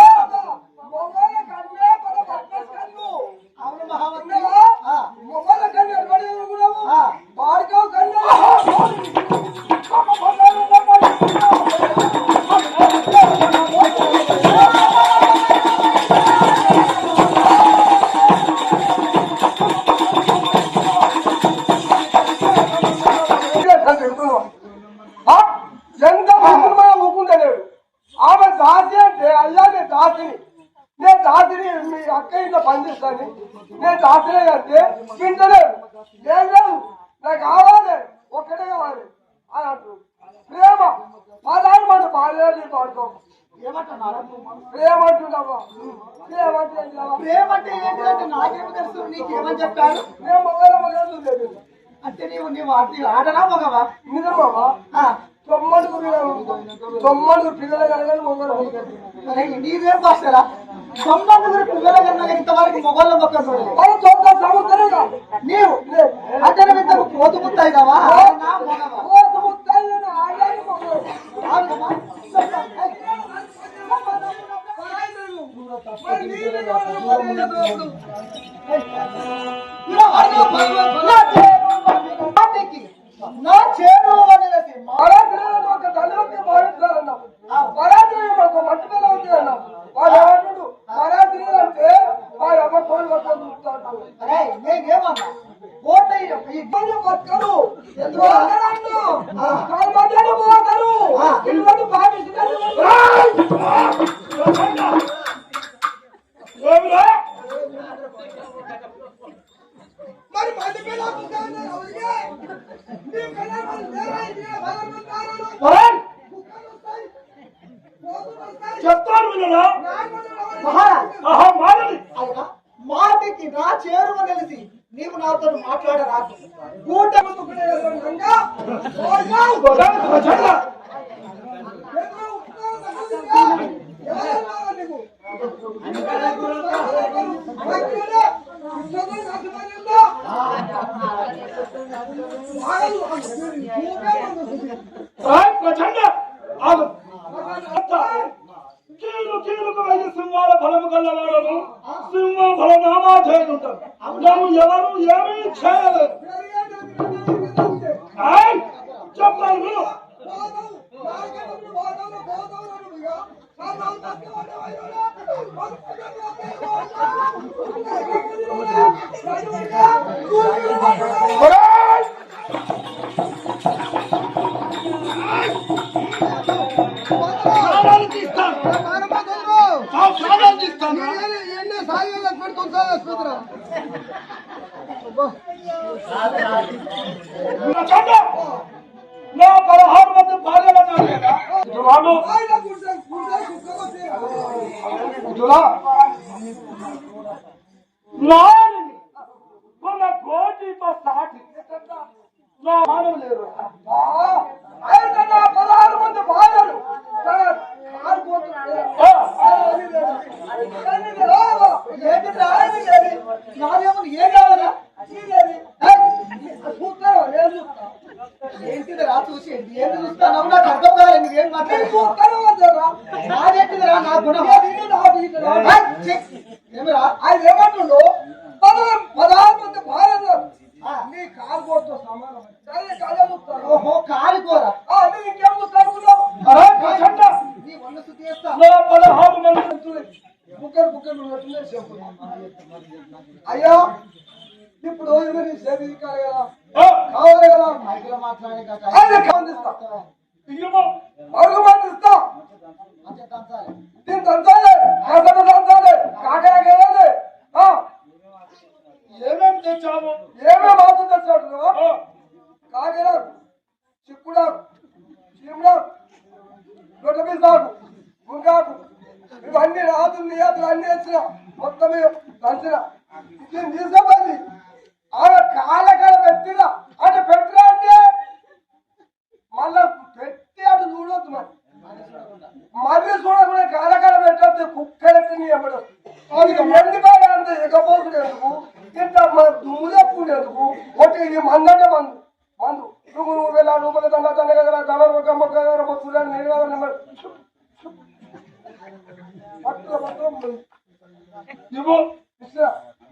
అవును మహామంత్రి ఎంత ఊకుంటలేడు ఆమె దాసి అంటే అయ్యా నేను దాసిని మీ అక్క ఇంట్లో పనిచేస్తాను నేను దాసినే అంటే వింటలేదు ఏం లేదు నాకు కావాలి ఒక్కటే కావాలి అని అంటారు ప్రేమ పదాలు మన బాధ్యత పాడుకో ఏమంటున్నారు ప్రేమ అంటున్నావా ప్రేమ అంటే ఏంటంటే నాకేమో తెలుసు నీకేమని చెప్పాడు మేము మొగలు లేదు అంటే నీవు ఆడరా మగవా నిజమావా తొమ్మిది పిల్లలు కలగాలి మొగలు నీదేం భాషరా 9 పిల్లల కన్నా ఇంతవరకు మొగళ్ళ మొక్క నీవు అంటే ఇద్దరు కోతు ముత్తైదావా నా చేరు అనేది తల్లి భావిస్తారన్నా పరాజయం ఒక మట్టి మీద ఉంది అన్నా వాడు ఏమంటాడు పరాజయం అంటే వాడు అమ్మ కోళ్ళు పట్టుకొని చూస్తాడు నేనేమన్నా ఇబ్బంది బతకరు పోతారు ఇల్లు మరి పది పిల్లలు చెప్తాను మాటికి నా చేరువ నిలిచి నీవు నాతో మాట్లాడరాదు కూటమి సింహాల బలము కలవాడను సింహ బలనామాధేయుంటారు ఎవరు ఏమీ చేయలేదు చెప్తాను నా 16 మంది భార్యలు మన కోటితో సాటి నా మానవ లేరు 16 మంది భార్యలు నాదేమో ఏం కావాలా ఏంటిదిరా చూసి ఏం చూస్తాను నాకు అర్థం కావాలి నువ్వేం మాట్లాడుతున్నారా నాదేంటిదిరా నా గుణం ఏమిరా ఆయన ఏమంటుండో 16 మంది భార్యలు నీ కాలుగోతో సమానం ఓహో కాలికోర నీకేం చూస్తాను నీ వంద శుద్ధి చేస్తా 16 మంది బుక్కలు అయ్యా ఇప్పుడు ఎవరి శరీరం కావాలి కదా మైకులో మాట్లాడే అడుగు మందిస్తా దీన్ని దంచాలి దంచాలి కాకరకాయలు ఏమేమి తెచ్చాము ఏమేమి ఆకులు తెచ్చినట్టు కాకర చిక్కుడాకు చీమడాకు గొడ్డబీసాకు గుంగాకు ఇవన్నీ రాజులు నియాదులు అన్ని వచ్చిన మొత్తం దంచిన దీన్ని తీసుకోవాలి ఆమె కాలకాల పెట్టిరా అంటే పెట్టిరా అంటే మళ్ళా పెట్టి అటు చూడొద్దు మరి చూడకుండా కాలకాల పెట్టద్దు కుక్కలకి ఎప్పుడు ఎందుకు అంత ఎగపోతుంది ఎందుకు ఇంత దుమ్ముదెప్పుండేందుకు ఒకటి ఇది మందంటే మందు మందు నువ్వు వెళ్ళా నువ్వు దండ దండ కదా దళ గమ్మ చూడండి నేను నువ్వు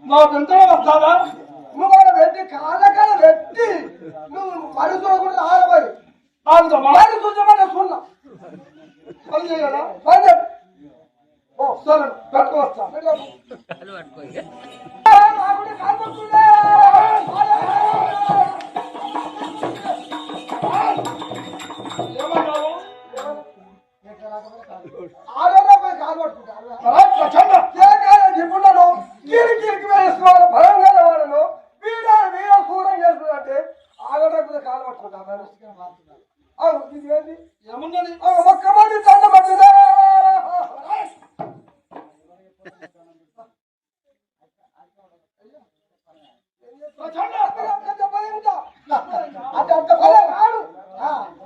నా వెంట వస్తావా? నువ్వు అలా పెట్టి కాలకాల పెట్టి నువ్వు మరి చూడకుండా ఆడబడి మరి చూసామని చూన్నా పని చేయాలా పని చేయాలి. ఓ సరే పెట్టుకోవచ్చా ఏమన్నావు? ఆడోలో పోయి కాలు పట్టుకుంటారు చెప్పున్నాను కిరికి వేసుకోవాలి బలంగా వాడను వీడ సూరం చేస్తున్నట్టే ఆడోలో కాలు పట్టుకుంటారు ఇది ఏంటి ఏమన్నది? ఒక్క మంది దండ పట్టిందే అంటే అంత బలం రాడు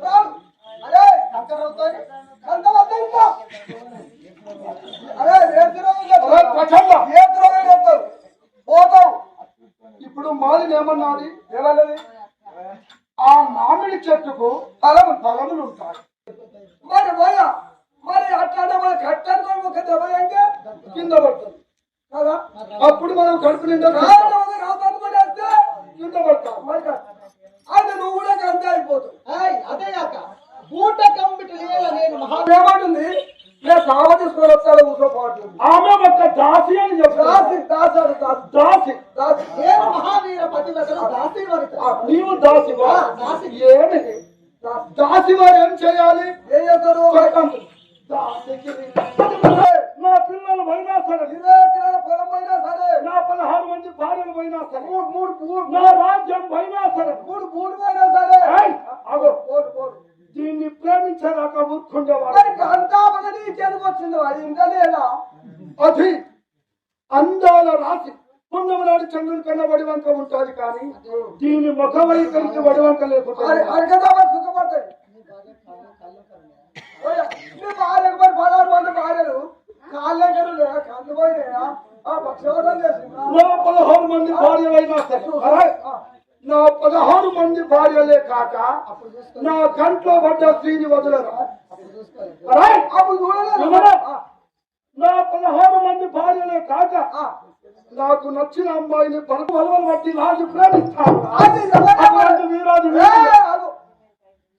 రాడు అరే అంత రౌతాయి అంత వద్ద ఇంకా అరే పోతావు. ఇప్పుడు మాదిని ఏమన్నది? ఏమన్నది? ఆ మామిడి చెట్టుకు ఫలములు ఉంటాయి. మరి పోయా మరి అట్లా మన కట్టనుకో ఒక దెబ్బ అంటే కింద పడుతుంది కదా అప్పుడు మనం కడుపు నిండా వేస్తే కింద పడతాం. మరి అది నువ్వు కూడా అంతే అయిపోతావు. అదే కాక బూట కంపిటి నేను ఏమంటుంది నేను సావ తీసుకొని వస్తాను కూర్చోపోవట్లేదు. ఆమె ఒక దాసి అని చెప్పారు. దాసాడు దాసి దాసి నేను మహావీర పతివ్రతలు దాసి వనిత. నీవు దాసివా? దాసి. ఏమి దాసి వారు ఏం చేయాలి? ఏం చేస్తారు? దాసికి నా పిల్లలు పోయినా సరే, 20 ఎకరాల పొలం పోయినా సరే, నా 16 మంది భార్యలు పోయినా సరే, మూడు నా రాజ్యం పోయినా సరే, మూడు పోయినా సరే అగో పోడు దీన్ని ప్రేమించేదాకా ఊరుకుండేవాడు. మరి అంతా మొదటి చేతికి వచ్చింది అది ఇంకా లేదా? అది అందాల రాసి పుణ్యము నాడు చంద్రుని కన్నా వడివంక ఉంటుంది కానీ దీని ముఖ వైఖరికి వడివంక లేకపోతే అరగదా సుఖపడతాయి. నీ భార్యకు మరి 16 మంది భార్యలు కాళ్ళెక్కడు లేదా కళ్ళు పోయినాయా ఆ పక్షవాదం చేసిందా? నా 16 మంది భార్యలైనా సరే, నా 16 మంది భార్యలే కాక నా కంట్లో పడ్డ స్త్రీని వదలరా? అప్పుడు చూడలేదు. నా 16 మంది భార్యలే కాక నాకు నచ్చిన అమ్మాయిని పలుకు వలవలు బట్టి నాకు ప్రేమిస్తాను. అది అటువంటి వీరాజు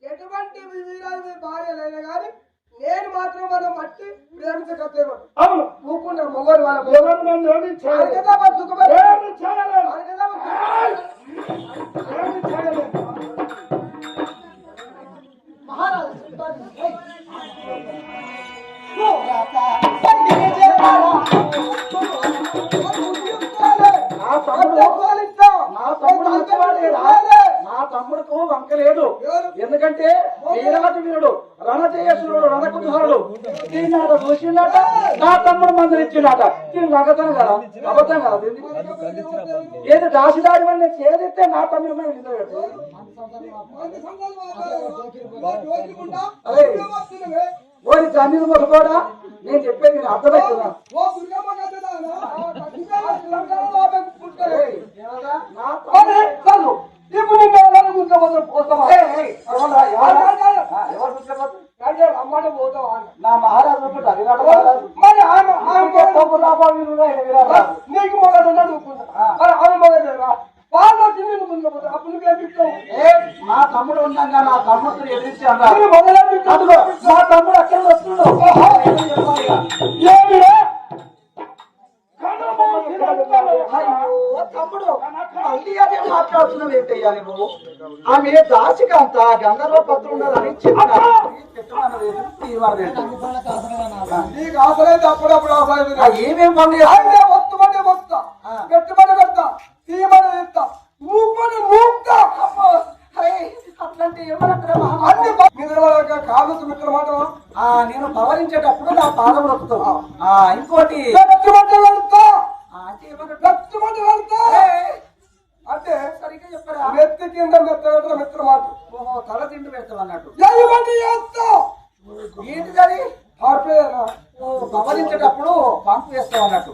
ఎటువంటి వీరాజు భార్యలైనా కానీ నేను మాత్రం మనం మట్టి ప్రేమించకపోయాడు. అవును, ఊరుకుంటారు మొగలు వాళ్ళ ఎవరు నన్ను ఏమీ చేయలేదు. ఏమీ చేయలేదు. ఏమీ చేయలేదు. మహారాజు నా తమ్ముడుకు వంక లేదు. ఎందుకంటే వీరాజు వీరుడు, రణజయసురుడు, రణకుమారుడు. దీన్ని చూసిందట, నా తమ్ముడు మందరిచ్చిందట. దీన్ని అబద్ధం కదా, అబద్ధం కదా. ఏది దాసిదాడి వల్ల చేదిస్తే నా తమ్ముడు మీద నిలబెట్టు. ఓరి జమీన్ మొదలుకోడా, నేను చెప్పేది నేను అర్థమవుతున్నా. నా మహారాజు నీకు మొదలు ఆమె మొదలు వాళ్ళు నా తమ్ముడు ఉండగా నా తమ్ముడు ఎదిరించి అన్నారు. నా తమ్ముడు అక్కడ వస్తున్నాడు. తమ్ముడు మళ్ళీ అదే మాట్లాడుతున్నావు ఏంటయ్యా నువ్వు? ఆమె దాసికాంత గంధర్వ పత్రం ఉన్నదని నీకు ఆశలైతే అప్పుడప్పుడు ఆశ ఏమేమి పండుగ వస్తుమంటే వస్తా గట్టిమని పెడతా తీయమని ఇస్తా ఊపని నూపుతా అట్లాంటి ఏమన్నా అన్ని కాలు మాట నేను పవరించేటప్పుడు నా పాదం నొక్కుతావు. ఇంకోటి గట్టిమంటే వెళ్తా అంటే ఏమన్నా గట్టిమంటే వెళ్తా అంటే సరిగ్గా చెప్పరా నెత్తి కింద మెత్త మిత్ర మాట ఓహో తల తిండి పెడతావు అన్నట్టు ఏమంటే చేస్తా ఏంటిది పార్పేనా గమనించేటప్పుడు పంపు వేస్తావు అన్నట్టు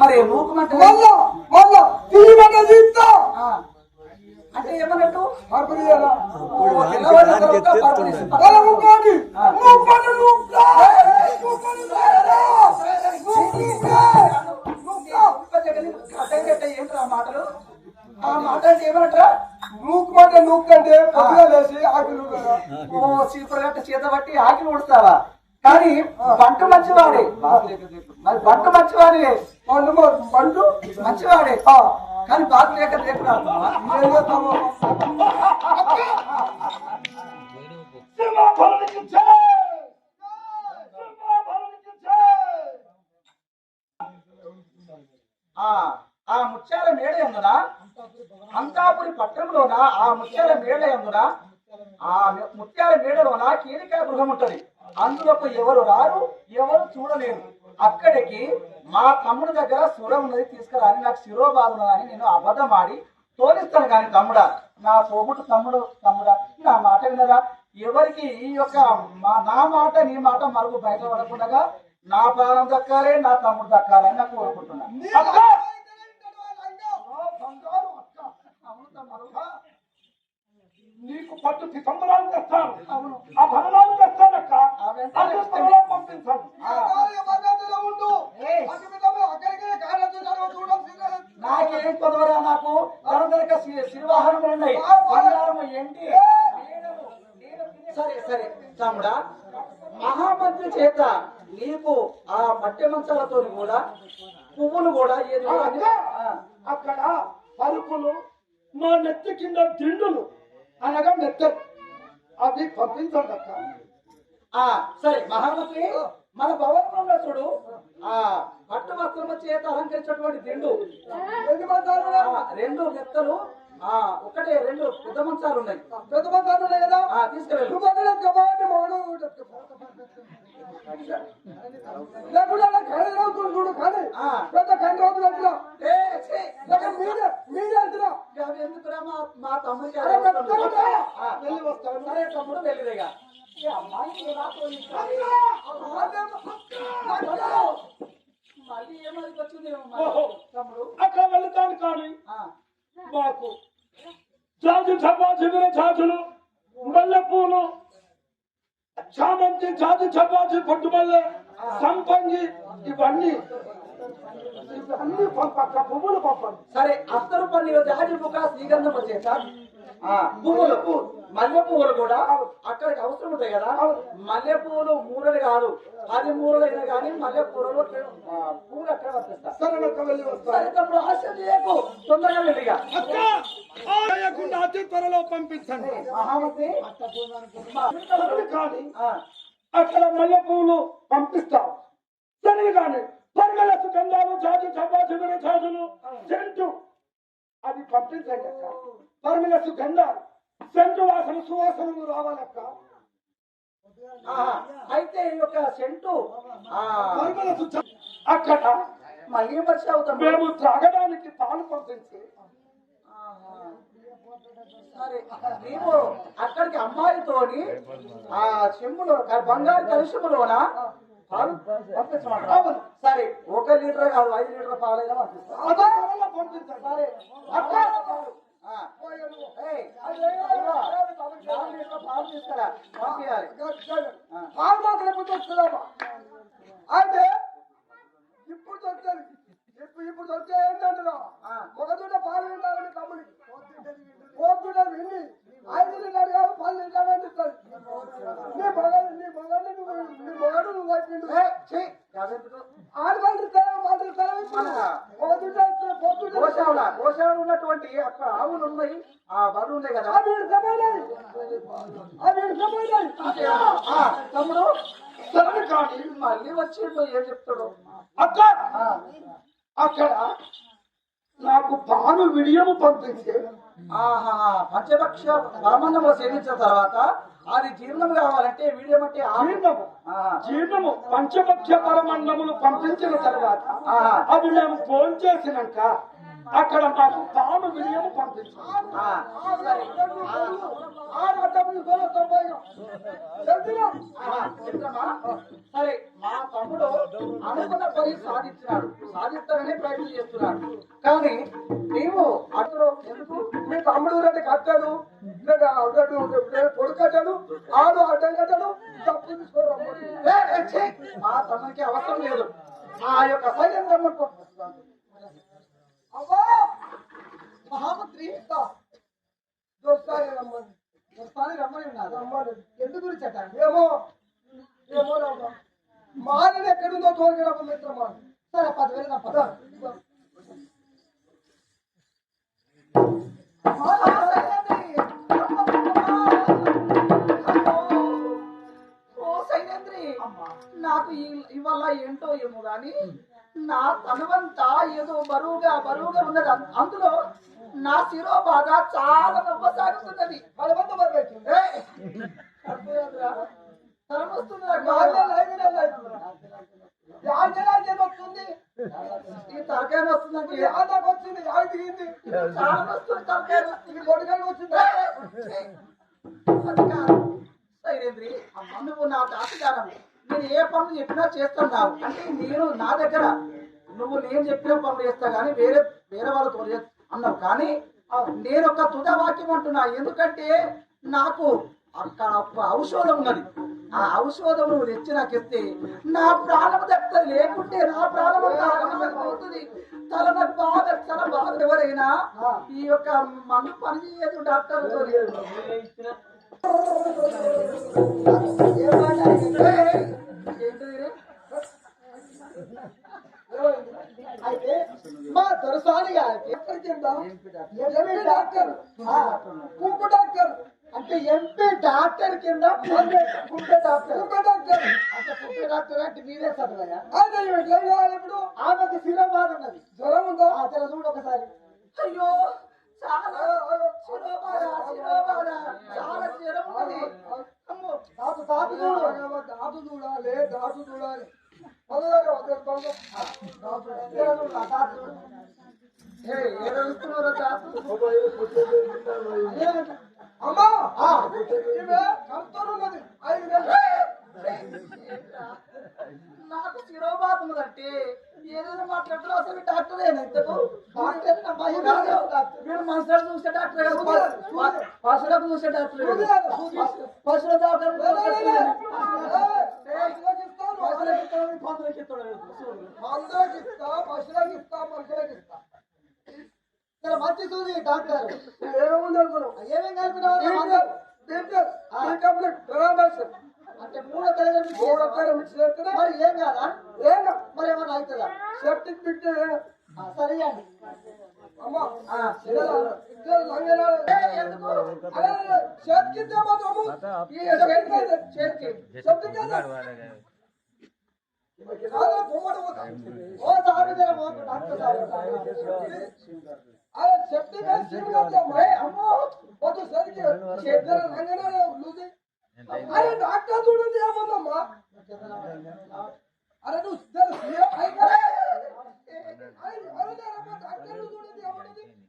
మరి నూకమంటే మళ్ళా మళ్ళా తీయమంటే తీస్తా అంటే ఏమన్నట్టు పార్పేనా తెల్లవారిన తర్వాత పరుపు తీసి అలా ఇంకోటి నువ్వు నువ్వు ఏంట్రా మాటలు ఆ మాట అంటే ఏమంటారా నూకంటే నూకంటే పొద్దున లేచి ఆకలి ఓ చీపురు గట్ట చేత బట్టి ఆకిలి ఉడుస్తావా కానీ పంట మంచివాడే మరి పంట మంచివాడే పండు పండు మంచివాడే కానీ బాధ లేక లేకుండా ఏం చేస్తాము సింహాభరణికి జై! సింహాభరణికి జై! ఆ ముత్యాల మేడ ఎందున అంకాపురి పట్టణంలోన ఆ ముత్యాల మేడ ఎందున ఆ ముత్యాల మేడలోన కీలికా గృహం ఉంటది అందులోకి ఎవరు రారు ఎవరు చూడలేరు అక్కడికి మా తమ్ముడి దగ్గర సురం ఉన్నది తీసుకురాని నాకు శిరోబాధ అని నేను అబద్ధం ఆడి తోలిస్తాను కానీ తమ్ముడా నా పోగొట్టు తమ్ముడా నా మాట వినరా ఎవరికి ఈ యొక్క నా మాట నీ మాట మరుగు బయట పడకుండా నా ప్రాణం దక్కాలి నా తమ్ముడు దక్కాలి అని నాకు కోరుకుంటున్నాను అక్క! నీకు పట్టు పితంబరాలు తెస్తాను ఆ భరణాలు తెస్తానక్క అదృష్టంలో పంపించాను నాకేం కొదవరా నాకు తరతరక శిరవాహనములు ఉన్నాయి బంగారము ఏంటి సరే సరే తమ్ముడా మహామంత్రి చేత నీకు ఆ మట్టె మంచాలతో కూడా పువ్వులు కూడా ఏది అక్కడ పరుపులు మా నెత్తి కింద దిండులు అనగా నెత్తరు అవి పంపించండి అక్క సరే మహామంత్రి మన భవనంలో చూడు ఆ పట్టు వస్త్రము చేత అలంకరించినటువంటి దిండు రెండు మెత్తలు ఒకటే రెండు పెద్ద మంచాలు ఉన్నాయి పెద్ద మంచాలు ఉన్నాయి కదా తీసుకెళ్ళు చూడు కానీ పెద్ద కంటి రోజులు ఎందుకురా మా తమ్ముడికి వెళ్ళి వస్తాను సరే తమ్ముడు వెళ్ళిదేగా మళ్ళీ ఏమది వచ్చింది తమ్ముడు అక్కడ వెళ్తాను కానీ మాకు జాజు చబ్బా చిగుర జాజులు మల్లెపూలు చామంతి జాజు చబ్బాజు పట్టుమల్లె సంపంగి ఇవన్నీ పంపక్క పువ్వులు పంపండి సరే అత్తరు పన్నీరు జాజి ముఖ శ్రీగంధం వచ్చేసా పువ్వులు మల్లె పువ్వులు కూడా అక్కడికి అవసరం ఉంటాయి కదా మల్లె పువ్వులు మూరలు కాదు 10 మూరలైనా కానీ మల్లె పువ్వులు పువ్వులు అక్కడ వర్తిస్తా సరే తప్పుడు ఆశ చేయకు తొందరగా వెళ్ళిగా అతి త్వరలో పంపించండి మహామంత్రి కానీ అక్కడ మల్లె పువ్వులు పంపిస్తాం సరే కానీ పరగలసు గంధాలు జాజు చబ్బా చిగుర జాజులు సెంటు అది పంపించండి అక్క పరగలసు గంధాలు సెంటు వాసన సువాసనలు రావాలక్క అయితే ఈ యొక్క సెంటు అక్కడ మళ్ళీ వర్ష అవుతాం మేము త్రాగడానికి పాలు పంపించి సరే నీవు అక్కడికి అమ్మాయితోని ఆ చెంబులో బంగారు కలుషములోన పాలు పంపించమంటారు సరే 1 లీటర్ కాదు 5 లీటర్ పాలైనా పంపిస్తాను సరే పాలు తీసుకురా పంపించాలి పాలు మాత్రం ఎప్పుడు వస్తుందమ్మా అంటే ఇప్పుడు దొరుకుతుంది ఇప్పుడు దొరికే ఏంటంటున్నా ఒక దూట పాలు వింటారని తమ్ముడి పోతుంటే విండి 5 లీటర్ కాదు 10 లీటర్ అంటుంది నీ మొగడు నువ్వు అయిపోయిండు గోశాల ఉన్నటువంటి అక్కడ ఆవులు ఉన్నాయి ఆ బర్రెలు ఉన్నాయి కదా తమ్ముడు సరే కానీ మళ్ళీ వచ్చిండు ఏం చెప్తాడు అక్క అక్కడ నాకు పాలు విడియము పంపించి పంచభక్ష పరమన్నములు సేవించిన తర్వాత అది జీర్ణం కావాలంటే వీడియో బట్టి జీర్ణము పంచభక్ష పరమన్నములు పంపించిన తర్వాత అవి మేము ఫోన్ చేసినాక అక్కడ మాకు తాను వినియము పంపించు. సరే మా తమ్ముడు అనుకున్న పని సాధిస్తానని ప్రయత్నం చేస్తున్నాడు. కానీ నీవు అతను ఎందుకు మీ తమ్ముడు ఊరంటే కట్టాడు పొడు కట్టాడు ఆడు అడ్డం కట్టాడు తప్పు తీసుకోరు. మా తమ్మునికి అవసరం లేదు. ఆ యొక్క సైన్యం రమ్మనుకో. అవ్వా మహామంత్రి దొస్తానే రమ్మని రమ్మని ఉన్నారు. రమ్మని ఎందుకు గురించి అట? ఏమో ఏమో రమ్మ మానని ఎక్కడుందో తోలుగా మిత్రమా. సరే 10,000 తప్ప. నాకు ఇవాళ ఏంటో ఏమో గాని నా తనవంతా ఏదో బరువుగా ఉన్నది. అందులో నా శిరో బాగా చాలా నొప్ప సాగుతున్నది. బలవంత బరువైతుంది తరం వస్తుంది. వస్తుంది ఈ తలకాయ వస్తుందండి. ఆదాకు వచ్చింది ఆడి దిగింది చాలా వస్తుంది తలకాయ. ఇది కొడుకని వచ్చింది. సైరేంద్రి నువ్వు నా తాతగారం. నేను ఏ పనులు చెప్పినా చేస్తున్నావు అంటే నేను నా దగ్గర నేను చెప్పిన పనులు చేస్తా కానీ వేరే వాళ్ళతో అన్నావు. కానీ నేను ఒక తుద వాక్యం అంటున్నా. ఎందుకంటే నాకు అక్కడ ఒక ఔషధం ఉన్నది. ఆ ఔషధం నువ్వు తెచ్చి నాకు ఇస్తే నా ప్రాణం దక్కుతుంది. లేకుంటే నా ప్రాణం అవుతుంది. చాలా నాకు బాగా చాలా బాగా. ఎవరైనా ఈ యొక్క మందు పని చేయదు డాక్టర్. అయితే మా దొరసాని గారికి ఎక్కడి కింద ఎంపీ డాక్టర్ కుంకు డాక్టర్ అంటే ఎంపీ డాక్టర్ కింద కుంకు డాక్టర్ అంటే పుట్టే డాక్టర్ అంటే మీరే చదవయా? అదే ఇప్పుడు ఆమెకు శిరోబాధ ఉన్నది. జ్వరం ఉందా అతను చూడు ఒకసారి. అయ్యో చాలా శిరోబాధ చాలా జ్వరం ఉన్నది. అమ్మో దాటు చూడాలి దాటు చూడాలి అమ్మా కంతున్నది 5,000. నాకు శిరోబాధ ఉన్నదంటే ఏదైనా మాట్లాడుతున్నా అసలు డాక్టర్ ఏనైతే మీరు మనసులో చూసే డాక్టర్ పశువులకు చూసే డాక్టర్ పశువుల డాక్టర్ మంచి చూసి డాక్టర్ ఏమేం కలిపినావు? అంటే 3 తరగతి మరి ఏం కాదా? మరి ఏమన్నా అవుతుందా? సెప్టిక్ బిట్ సరే అండి. అమ్మా ఎందుకు చేతికి ఓ సారు డాక్టర్ సార్ అమ్మో వద్దు సరికి అరే డాక్టర్ చూడండి ఏమన్నా అరే నువ్వు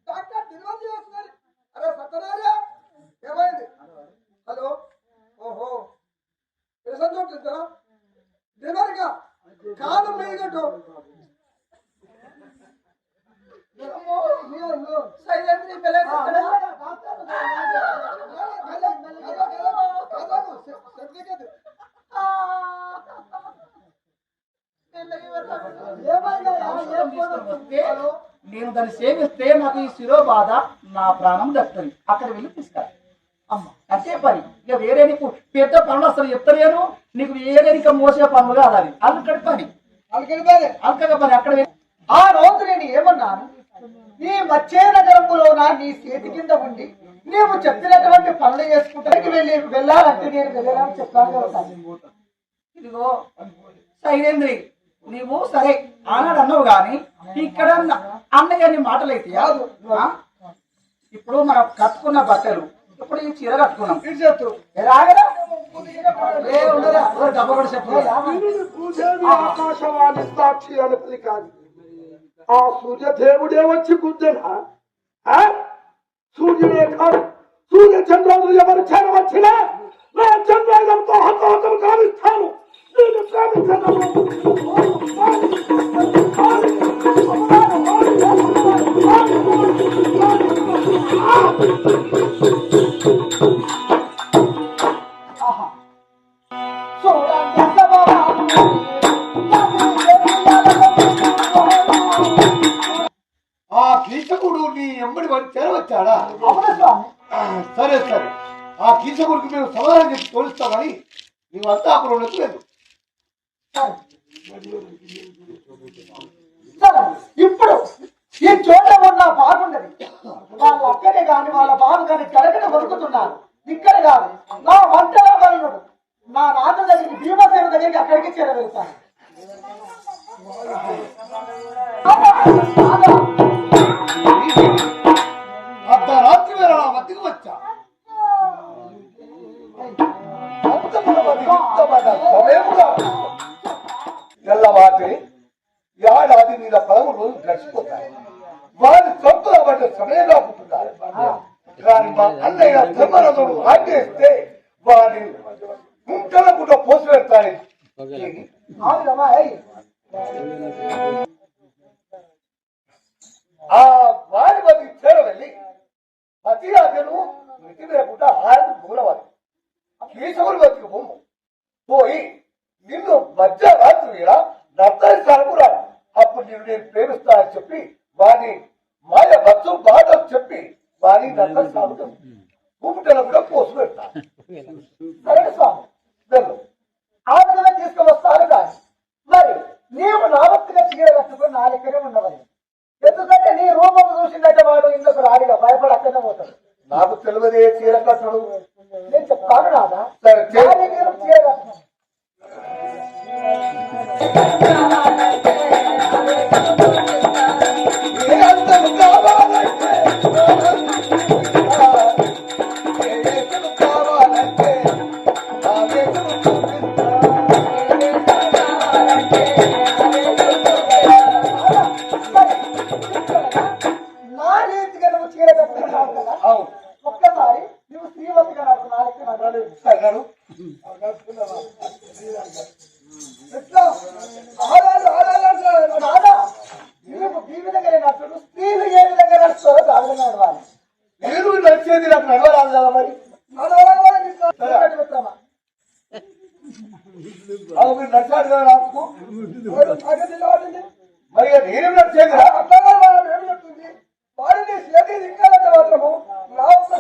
డాక్టర్ డెలివరీ చేస్తున్నారు. అరే సత్యనారాయణ ఏమైంది? హలో ఓహో పేషెంట్ చూపిస్తారా? డెలివరీగా కాదు మీగట్టు నేను దాన్ని సేవిస్తే నాకు ఈ శిరోబాధ నా ప్రాణం దక్కుతుంది. అక్కడ వెళ్ళి తీసుకురా అమ్మ. అంతే పని. ఇక వేరే నీకు పెద్ద పనులు అసలు చెప్తలేను. నీకు వేరే ఇంకా మోసే పనులు కాదు. అది అల్కడి పని అల్కగా పని. అక్కడ ఆ రోజు నేను ఏమన్నాను? ఈ మచ్చే నగరంలోన నీ చేతి కింద ఉండి నీవు చెప్పినటువంటి పనులు చేసుకుంటానికి వెళ్ళాలంటే నేను వెళ్ళాలని చెప్పాను. ఇదిగో సైరేంద్రి నీవు సరే ఆనాడు అన్నావు గాని ఇక్కడ అన్నయ్య నీ మాటలైతే కాదు. ఇప్పుడు మనం కట్టుకున్న బట్టలు ఇప్పుడు ఈ చీర కట్టుకున్నాం. రాగదా డబ్బు కూడా చెప్పు. ఆకాశవాణి సాక్షి అనుమతి కాదు. ఆ సూర్యదేవుడే వచ్చి గుద్దనా సూర్యుడే కాదు సూర్య చంద్రాదులు ఎవరు చేరవచ్చినా నా చంద్రాయుధంతో హతోహతం కావిస్తాను. నేను ఆ కీచకుడు నీ ఎమ్మడి వాడు చేరవచ్చాడా? అవునా స్వామి? సరే సరే, ఆ కీచకుడికి మేము సమాధానం చెప్పి తోలుస్తామని నీవు అంతాపురంలోకి లేదు. సరే, ఇప్పుడు ఈ చోట ఉన్న బాగుండదు. వాళ్ళ అక్కడే కాని వాళ్ళ బాబు కానీ కడకడ కొరుకుతున్నారు. ఇక్కడ కాదు నా వంటలో బలుడు నా నాన్న దగ్గరికి భీమసేన దగ్గరికి అక్కడికి చేరవేస్తాను. అర్ధరాత్రి వేళ నా వద్దకు వచ్చా. తెల్లవారి ఏడాది మీద 11 రోజులు గడిచిపోతాయి. వారి సొంత పడ్డ సమయంగా పుట్టున్నారు. కానీ మా అన్నయ్య ధర్మరథుడు ఆజ్ఞేస్తే వారి గుంటల గుడ్డ పోసి పెడతారు. ఆ వారి బతికి చేరవెళ్ళి ప్రతి ఆజ్ఞను మితి లేకుండా ఆయన దూరవాలి. కీచకుడు బతికి బొమ్ము పోయి నిన్ను మధ్యరాత్రి వేళ నర్తరిస్తానికి రాడు. అప్పుడు నిన్ను నేను ప్రేమిస్తానని చెప్పి వాని మాయ బస్సు బాధలు చెప్పి వాని నర్తరిస్తాను భూమిటను కూడా పోసు పెడతాను. సరే స్వామి, వెళ్ళు. ఆ విధంగా తీసుకువస్తాను. కానీ మరి నీవు నావత్తుగా చీర కట్టుకుని నా దగ్గరే ఉండవాలి. ఎందుకంటే నీ రూపం చూసిందంటే వాడు ఇందుకు రాడిగా భయపడి అక్కడే పోతాడు. నాకు తెలియదే చీర కట్టడు. నేను చెప్తాను రాదా? సరే చీర కట్టుకున్నాను. నా రీతిగా నువ్వు చీర కట్టుకున్నావు కదా, ఒక్కసారి నువ్వు శ్రీవతిగా నాకు నాలుగు ఈ విధంగా నడుచుడు స్త్రీలు ఏ విధంగా నడుస్తారో ఆ విధంగా నడవాలి. నేను నడిచేది నాకు నడవరాదు కదా మరి. మిత్రమా, అది మీరు నడిచాడు కదా నాకు. మరి నేనేం నడిచేది వారిని చేతి దిక్కాలంటే మాత్రము నా ఒక్క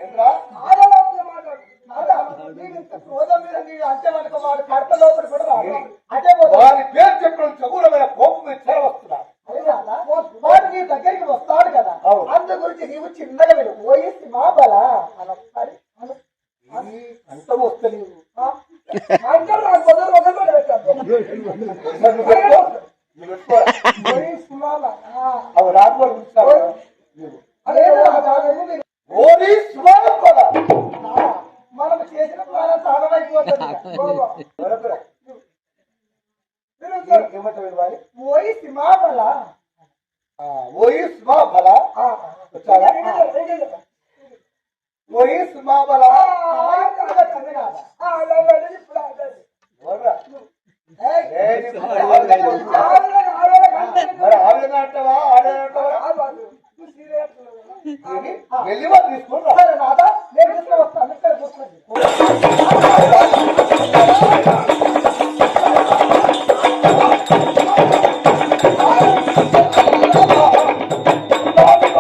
ఏంద్రా క్రోధం మీద అంటే మనకు వాడు కడప లోపల కూడా రాదు. అదే వారి పేరు చెప్పడం చగురమైన కోపం మీద చేరవస్తున్నా. వాడు నీ దగ్గరికి వస్తాడు కదా, అందు గురించి నీవు చిన్నగా వెళ్ళు. పోయేసి మా బల అని ఒకసారి అంత వస్తే నీవు అవి రాకపోయి మనం చేసిన ద్వారా సాగమైపోతుంది. ఓయి సింహాబల ఓయి సుమాబల ఓయి సుమాబల మరి ఆడేనంటావా ఆడేనంటావా వెళ్ళి వాళ్ళు తీసుకుంటా. సరే నాదా, నేను తీసుకువస్తాను. ఇక్కడ కూర్చోండి.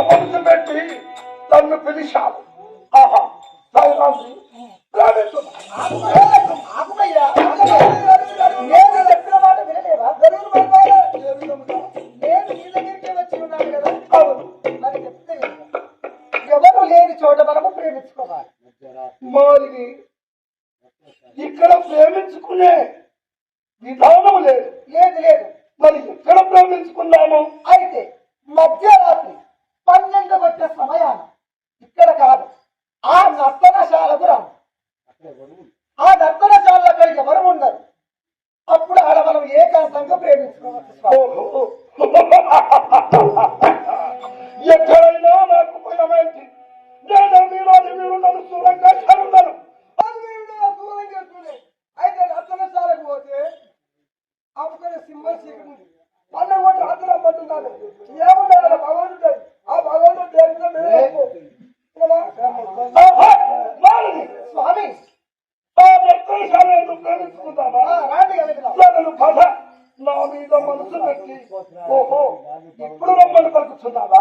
మనసు పెట్టి తను పిలిచాను. ఆహా నేను చెప్పిన మాట వినలేవా? నేను నీ దగ్గరికి వచ్చి ఉన్నాను కదా. అవును, మరి చెప్తే ఎవరు లేని చోట మనము ప్రేమించుకోవాలి. మరి ఇక్కడ ప్రేమించుకునే విధానం లేదు. లేదు లేదు. మరి ఎక్కడ ప్రేమించుకున్నాము? అయితే మధ్యరాత్రి 12 గంటల సమయాన ఇక్కడ కాదు, ఆ నర్తనశాలకు రాము. ఆ నర్తనశాల అక్కడికి ఎవరు ఉండరు. అప్పుడు ఆడ మనం మనం ఏకాంతంగా ప్రేమించుకోవచ్చు స్వామి. ఎక్కడైనా నాకు భయమైంది. నేను మీరు నన్ను దూరంగా కనుగొను. అయితే రత్నశాలకు పోతే అప్పుడు సింహ శిఖరం పన్న కూడా రాత్రి రమ్మంటున్నాను. ఏమన్నా భగవంతుడు ఆ భగవంతుడు స్వామి ప్రేమించుకుంటావా? రాండి కదా. పద నా మీద మనసు పెట్టి ఓహో ఇప్పుడు రమ్మని పలుకుతున్నావా?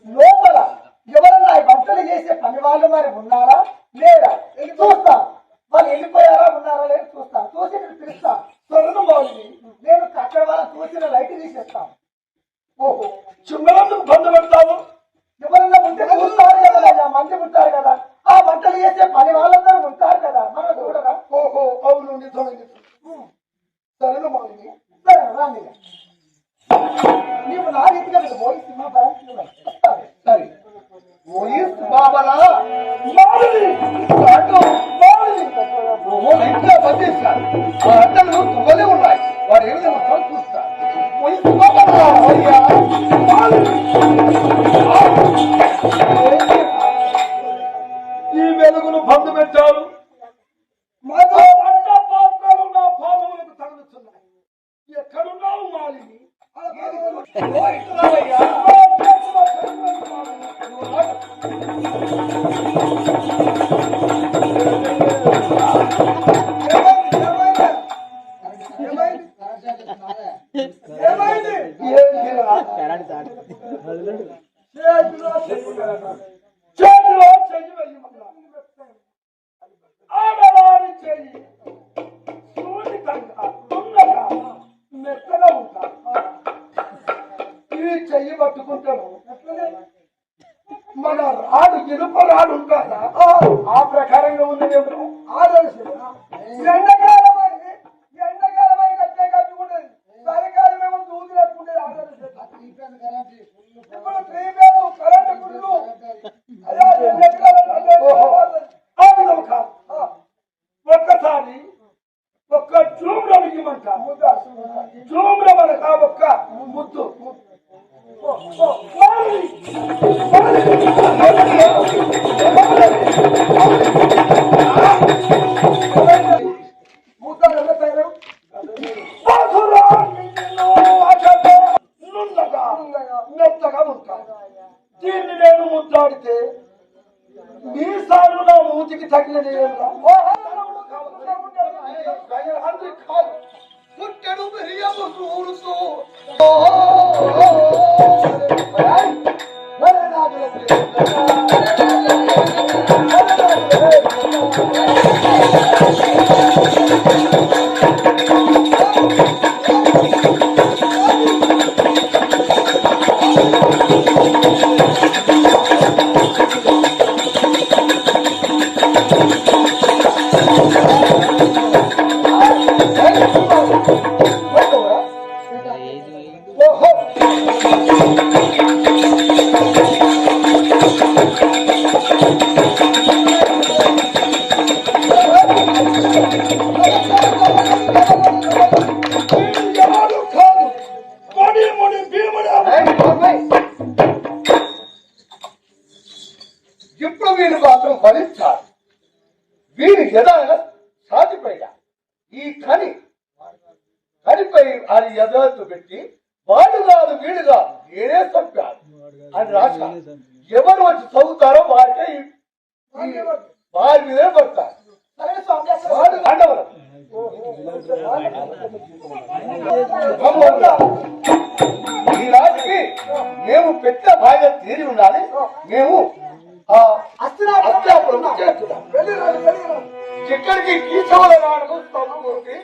లోపల ఎవరన్నా వంటలు చేసే పని వాళ్ళు మరి ఉన్నారా లేదా చూస్తా. వాళ్ళు వెళ్ళిపోయారా ఉన్నారా లేదు చూస్తా. చూసి నేను పిలుస్తా. స్వర్గం బాగుంది. నేను అక్కడ వాళ్ళని చూసిన లైట్ తీసేస్తాను. ఓహో చుంగలందుకు బంధు పెడతావు. ఎవరన్నా ఉంటే చూస్తారు కదా, మంది ఉంటారు కదా, ఆ వంటలు చేసే పని వాళ్ళందరూ ఉంటారు కదా, మనం చూడరా? ఓహో అవును నిజమే. సరేనా మాలిని? సరే రాండి. నీవు నా రీతిగా పోయి సినిమా సరే పోయి బాబలా మాలిని అటు మాలిని ఓ ఇంట్లో బంధిస్తారు. ఆ అడ్డలు తుమ్మలే ఉన్నాయి. వారు ఏమి వస్తారో చూస్తారు. పోయి బాబలా అయ్యా ఈ వెలుగును బంధు పెట్టారు. పాత్రలు నా పాదములకు తగులుతున్నాయి. ఎక్కడున్నావు మాలిని? చేతిలో చెయ్యి వెయ్యమన్నా. ఆడవారి చెయ్యి సూటికంగా దున్నగా మెత్తగా ఉంటా. ఈ చెయ్యి పట్టుకుంటాను. మన రాడు ఇనుప రాడు ఉంటారా? ఆ ప్రకారంగా ఉంది. ఎండకాలమై కట్టే కట్టుకుంటుంది. చలికాలమేమో దూది లేకుంటే ఆడలేదు. ఇప్పుడు త్రీపేలు కరెంటు గుళ్ళు ఆ విధం కాదు. ఒక్కసారి ఒక్క జూమ్రం ఇవ్వమంట. జూమ్రం అనక ఒక్క ముద్దు. మెత్తగా ఉంటాను. దీన్ని నేను ముద్దాడితే మీ సార్లు నా మూతికి తగిలిన పుట్టెడు బియ్యము చూడుతూ ఇప్పుడు వీరు మాత్రం ఫలించాలి. వీరి ఎదాన సాటిపైన ఈ కనిపై అది ఎదత్తు పెట్టి వాడు కాదు వీడు కాదు నేనే తప్పాను అని రాశాను. ఎవరు వచ్చి చదువుతారో వారికే వారి మీదే పడతారు. వాడు అండవరం ఈ రాజుకి మేము పెద్ద బాగా తీరి ఉండాలి. మేము ఎక్కడికి కీచవల నాడుకు తమ్ముడికి